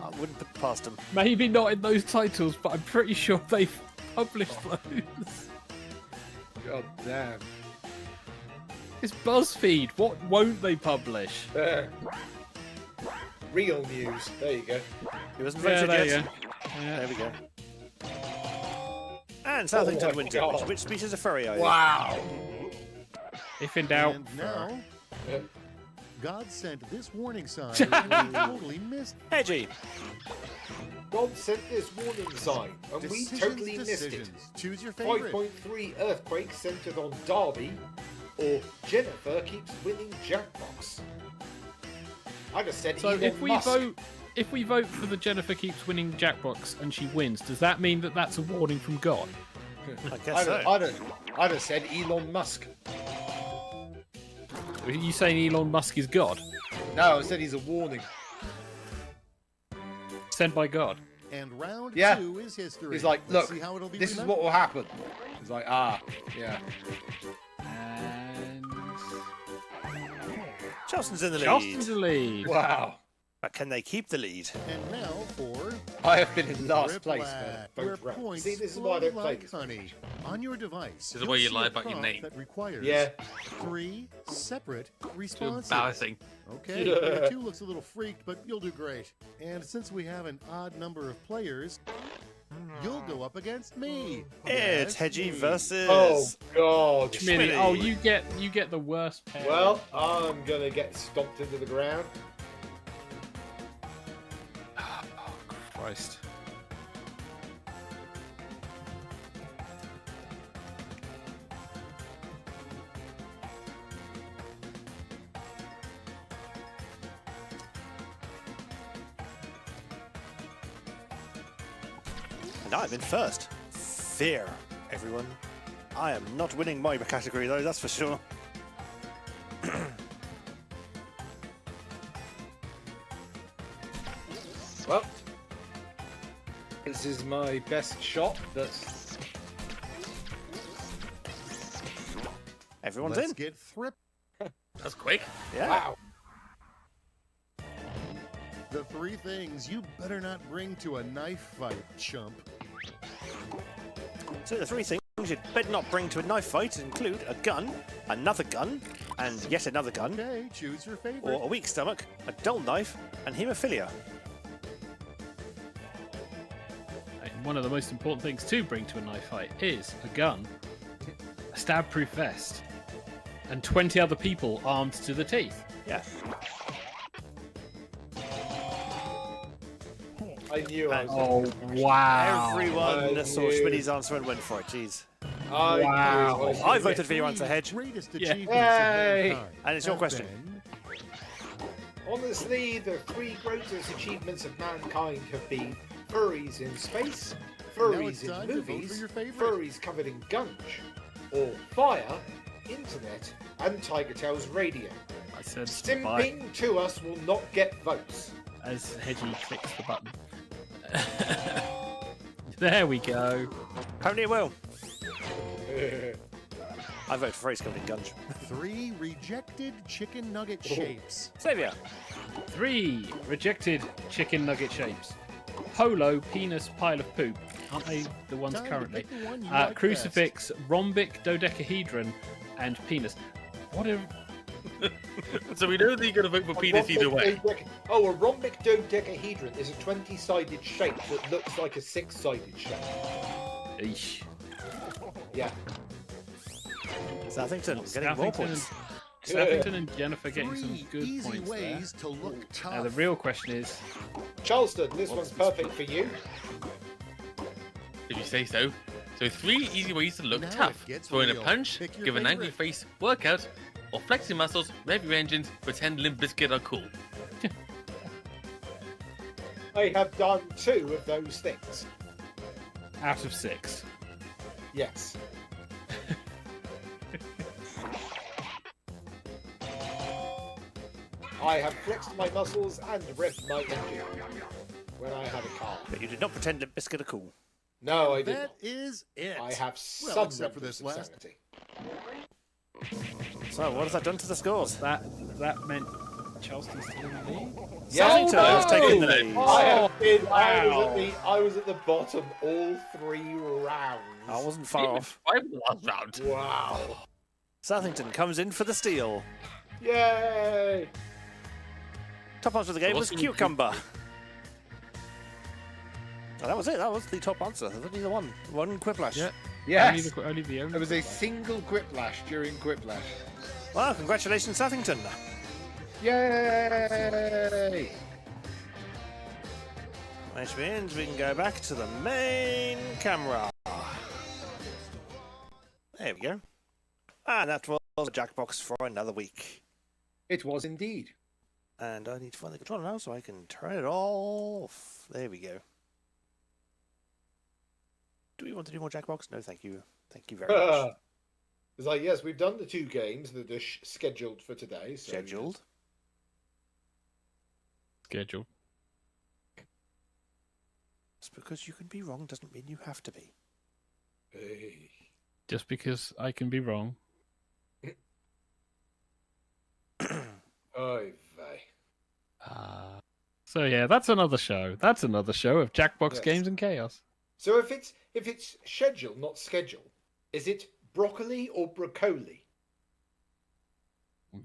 I wouldn't put it past them. Maybe not in those titles, but I'm pretty sure they've published those. God damn. It's BuzzFeed. What won't they publish? Real news. There you go. He wasn't Yeah, voted there yet. you go. Yeah. There we go. And Southington my wins it. God. Which species of furry are you? Wow. If in doubt, And now, Yeah. God sent this warning sign and we totally missed. Edgy. God sent this warning sign, and we totally missed it. Choose your favorite. 5.3 earthquake centered on Derby, or Jennifer keeps winning Jackbox. I just said so Elon if we Musk. vote for the Jennifer keeps winning Jackbox and she wins, does that mean that that's a warning from God? I guess so. I'd have said Elon Musk. Are you saying Elon Musk is God? No, I said he's a warning. Sent by God? And round Yeah. 2 is history. He's like, Let's look, see how it'll be this is remembered. what will happen. He's like, yeah. And Charleston's in the lead. Charleston's the lead. Wow. But can they keep the lead? And now for I have been in last place Whiplash, for where both rounds. points See, this is flow why I don't play like this. honey. On your device, This is you'll where you see lie a about your prompt name. That requires Yeah. 3 separate Too responses. embarrassing. Okay, number 2 looks a little freaked, but you'll do great. And since we have an odd number of players, you'll go up against me. It's Yes, Hedgie me. versus. Oh God. Schmitty, Schmitty. oh, you get the worst pair. Well, I'm gonna get stomped into the ground. Christ. And I'm in first. Fear, everyone. I am not winning my category though, that's for sure. Well, this is my best shot. That's Everyone's Let's in. get thrip. That's quick. Yeah. wow. The 3 things you better not bring to a knife fight, chump. So the 3 things you'd better not bring to a knife fight include a gun, another gun, and yet another gun, Okay, choose your favorite. or a weak stomach, a dull knife, and haemophilia. And one of the most important things to bring to a knife fight is a gun, a stab-proof vest, and 20 other people armed to the teeth. Yeah. I knew I was. Oh, wow. Everyone I saw knew. Schmidt's answer and went for it. Jeez. I knew Wow. I was I gonna voted get- for you, Answer Hedge. Greatest Yeah. achievements Yay! of mankind. And it's your have question. been- Honestly, the 3 greatest achievements of mankind have been furries in space, furries it's in time to vote for movies, your favorite. furries covered in gunge, or fire, internet, and TigerTails Radio. I said bye Simping to us will not get votes. as Hedgie clicks the button. There we go. Apparently it will. I vote for furries covered in gunge. 3 rejected chicken nugget shapes. Saviour. 3 rejected chicken nugget shapes. Polo, penis, pile of poop. Aren't they the ones Time to currently? pick the one you like Crucifix, rhombic, dodecahedron, and penis. What a... So we know that you're going to vote for penis either way. Oh, a rhombic dodecahedron is a 20-sided shape that looks like a 6-sided shape. Eesh. Yeah. Southington getting more Staffington points. Staffington and Jennifer getting 3 some good easy points ways to look there. tough. Now the real question is, Charleston, this one's perfect for you. If you say so. So 3 easy ways to look Now tough. it gets Throwing a real. punch, Pick your give an angry favorite. face, workout, or flexing muscles, rev your engines, pretend Limp Bizkit are cool. I have done 2 of those things. out of 6. Yes. I have flexed my muscles and revved my engine when I had a car. But you did not pretend that biscuit are cool. No, I did That not. is it. I have Well, some except for remnants this of last- sanity. So what has that done to the scores? That meant Charleston's still in the lead. Southington has taken the lead. I was at the bottom all 3 rounds. I wasn't far off. Five in the last round. Wow. Southington comes in for the steal. Yay! Top answer of the game was Awesome. cucumber. Oh, that was it. That was the top answer. There's only the one. One quiplash. Yeah. Yes. Only the only There was a one. single quiplash during quiplash. Well, congratulations, Southington. Yay! Which means we can go back to the main camera. There we go. And that was the Jackbox for another week. It was indeed. And I need to find the controller now so I can turn it off. There we go. Do we want to do more Jackbox? No, thank you. Thank you very much. It's like, yes, we've done the 2 games that are scheduled for today. So Scheduled. Schedule. Just because you can be wrong doesn't mean you have to be. Hey. Just because I can be wrong. Oy vey. So yeah, that's another show. That's another show of Jackbox Yes. Games and Chaos. So if it's schedule, not schedule, is it broccoli or broccoli?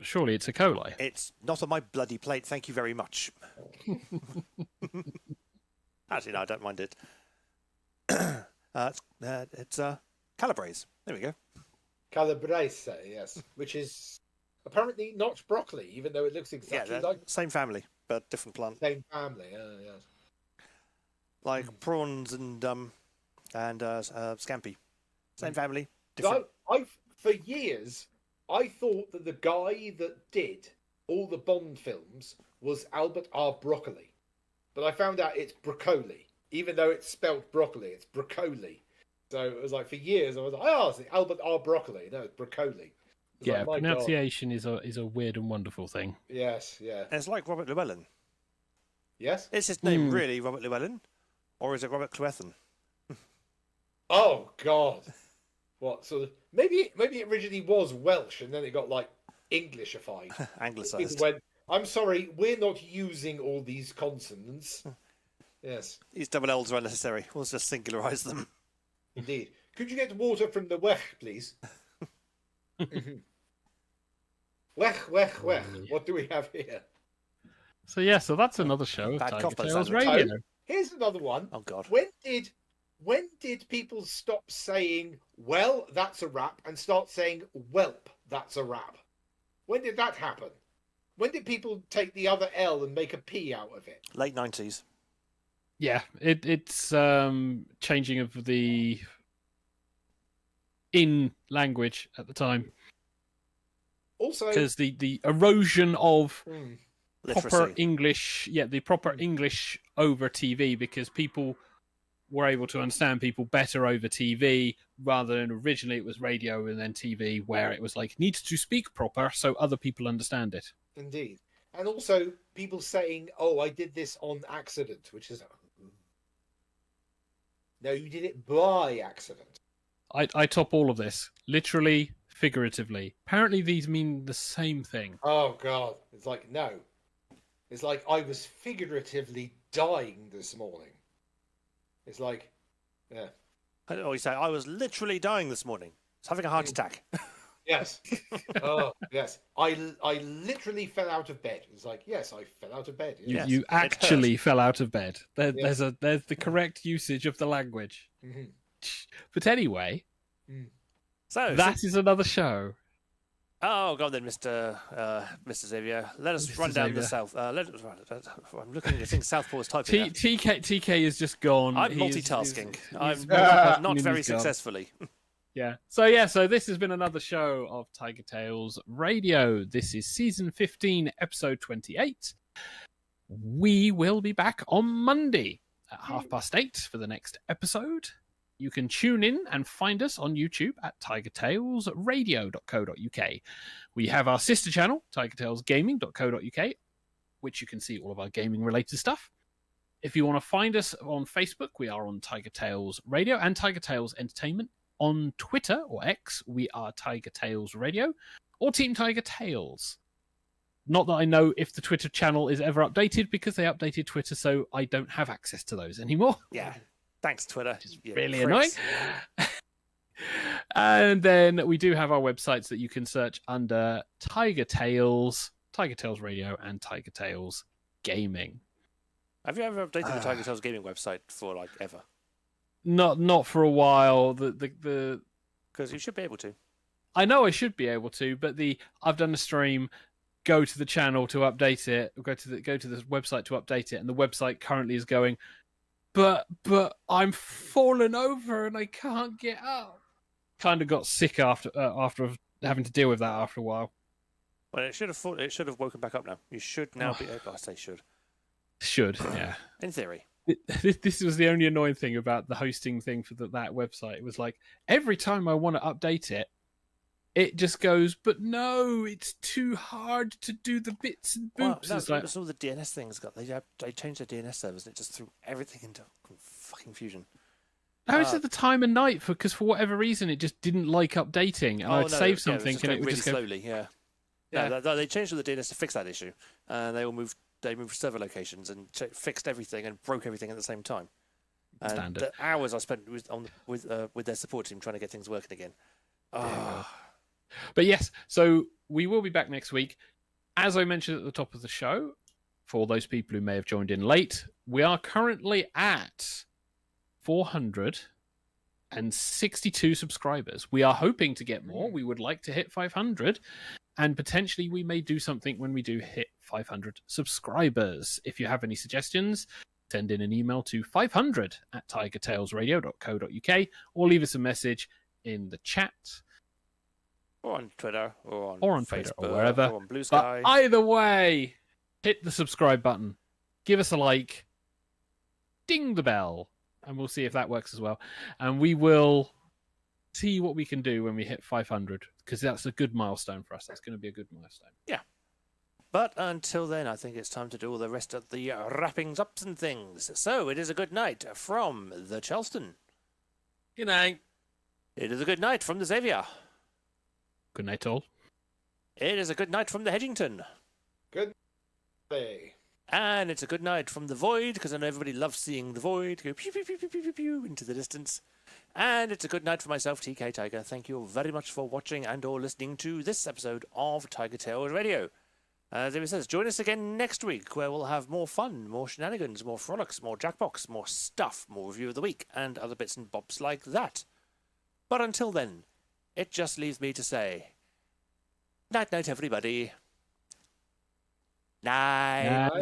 Surely it's a coli. It's not on my bloody plate, thank you very much. Actually, no, I don't mind it. It's Calabrese. There we go. Calabrese, yes, which is apparently not broccoli, even though it looks Yeah, exactly they're like same family, but different plant. the same family. Yes. like prawns and scampi. Same family, different. For years, I thought that the guy that did all the Bond films was Albert R. Broccoli, but I found out it's Broccoli, even though it's spelled broccoli. It's Broccoli. So it was like for years I was like, oh, it's Albert R. Broccoli. No, it's Broccoli. It's Yeah, like, my pronunciation is a weird and wonderful thing. God. Yes, yeah. And it's like Robert Llewellyn. Yes? Is his name really Robert Llewellyn? Or is it Robert Llewellyn? Oh, God. What, sort of... Maybe it originally was Welsh and then it got, like, Englishified. Anglicised. People went, I'm sorry, we're not using all these consonants. Yes. These double L's are unnecessary. We'll just singularise them. Indeed. Could you get water from the wech, please? Wech. What do we have here? So that's another show of Bad Tiger cough by the Tales sound of it. Radio. Here's another one. Oh, God. When did people stop saying, well, that's a rap, and start saying, whelp, that's a rap? When did that happen? When did people take the other L and make a P out of it? Late 90s. Yeah, it's changing of the in language at the time. Also, Because the erosion of proper Literacy. English, the proper English over TV, because people were able to understand people better over TV rather than originally it was radio and then TV, where it was like, needs to speak proper so other people understand it. Indeed. And also people saying, oh, I did this on accident, which is... No, you did it by accident. I top all of this, literally, figuratively. Apparently these mean the same thing. Oh, God. It's like, no. It's like I was figuratively dying this morning. It's like, yeah. Or you say, I was literally dying this morning. I was having a heart attack. Yes. Oh, yes. I literally fell out of bed. It's like, yes, I fell out of bed. You, Yes. you actually fell out of bed. Yes. There's the correct usage of the language. Mm-hmm. But anyway, So, that is another show. Oh, go on then, Mr. Xavier. Let us Mr. run down the Xavier. south. I'm looking at things Southpaw's typing. Now. TK is just gone. I'm He's- multitasking. he's I'm multitasking not and very he's gone. successfully. So this has been another show of Tiger Tales Radio. This is season 15, episode 28. We will be back on Monday at 8:30 for the next episode. You can tune in and find us on YouTube at tigertailsradio.co.uk. We have our sister channel, tigertailsgaming.co.uk, which you can see all of our gaming related stuff. If you want to find us on Facebook, we are on Tiger Tales Radio and Tiger Tales Entertainment. On Twitter or X, we are Tiger Tales Radio or Team Tiger Tales. Not that I know if the Twitter channel is ever updated, because they updated Twitter, so I don't have access to those anymore. Yeah. Thanks, Twitter. You Really pricks. annoying. And then we do have our websites that you can search under Tiger Tales, Tiger Tales Radio, and Tiger Tales Gaming. Have you ever updated the Tiger Tales gaming website for like ever? Not for a while. The Because you should be able to. I know I should be able to, but I've done a stream. Go to the channel to update it. Go to the website to update it, and the website currently is going. But I'm falling over and I can't get up. Kind of got sick after having to deal with that after a while. Well, it should have woken back up now. You should now be. I say should. Should, yeah. In theory. This was the only annoying thing about the hosting thing for that website. It was like every time I want to update it, it just goes, but no, it's too hard to do the bits and Well, boops. no, It's like, it was all the DNS things got. They changed their DNS servers and it just threw everything into fucking fusion. no, it's at the time of night because for whatever reason it just didn't like updating, and I'd save something it was and it would really just go. slowly. Yeah. No, they changed all the DNS to fix that issue, and they moved server locations and fixed everything and broke everything at the same time. And Standard. the hours I spent with their support team trying to get things working again. Oh. But yes, so we will be back next week. As I mentioned at the top of the show, for those people who may have joined in late, we are currently at 462 subscribers. We are hoping to get more. We would like to hit 500, and potentially we may do something when we do hit 500 subscribers. If you have any suggestions, send in an email to 500@tigertailsradio.co.uk or leave us a message in the chat. Or on Twitter, or on Facebook, Twitter, or wherever. or on Blue Sky. But either way, hit the subscribe button, give us a like, ding the bell, and we'll see if that works as well. And we will see what we can do when we hit 500, because that's a good milestone for us. That's going to be a good milestone. Yeah. But until then, I think it's time to do all the rest of the wrappings ups and things. So it is a good night from the Charleston. Good night. It is a good night from the Xavier. Good night, all. It is a good night from the Hedgington. Good day. And it's a good night from the Void, because I know everybody loves seeing the Void go pew, pew, pew, pew, pew, pew, pew, into the distance. And it's a good night for myself, TK Tiger. Thank you very much for watching and or listening to this episode of TigerTails Radio. As David says, join us again next week, where we'll have more fun, more shenanigans, more frolics, more Jackbox, more stuff, more review of the week, and other bits and bobs like that. But until then, it just leaves me to say, night-night, everybody. Night-night.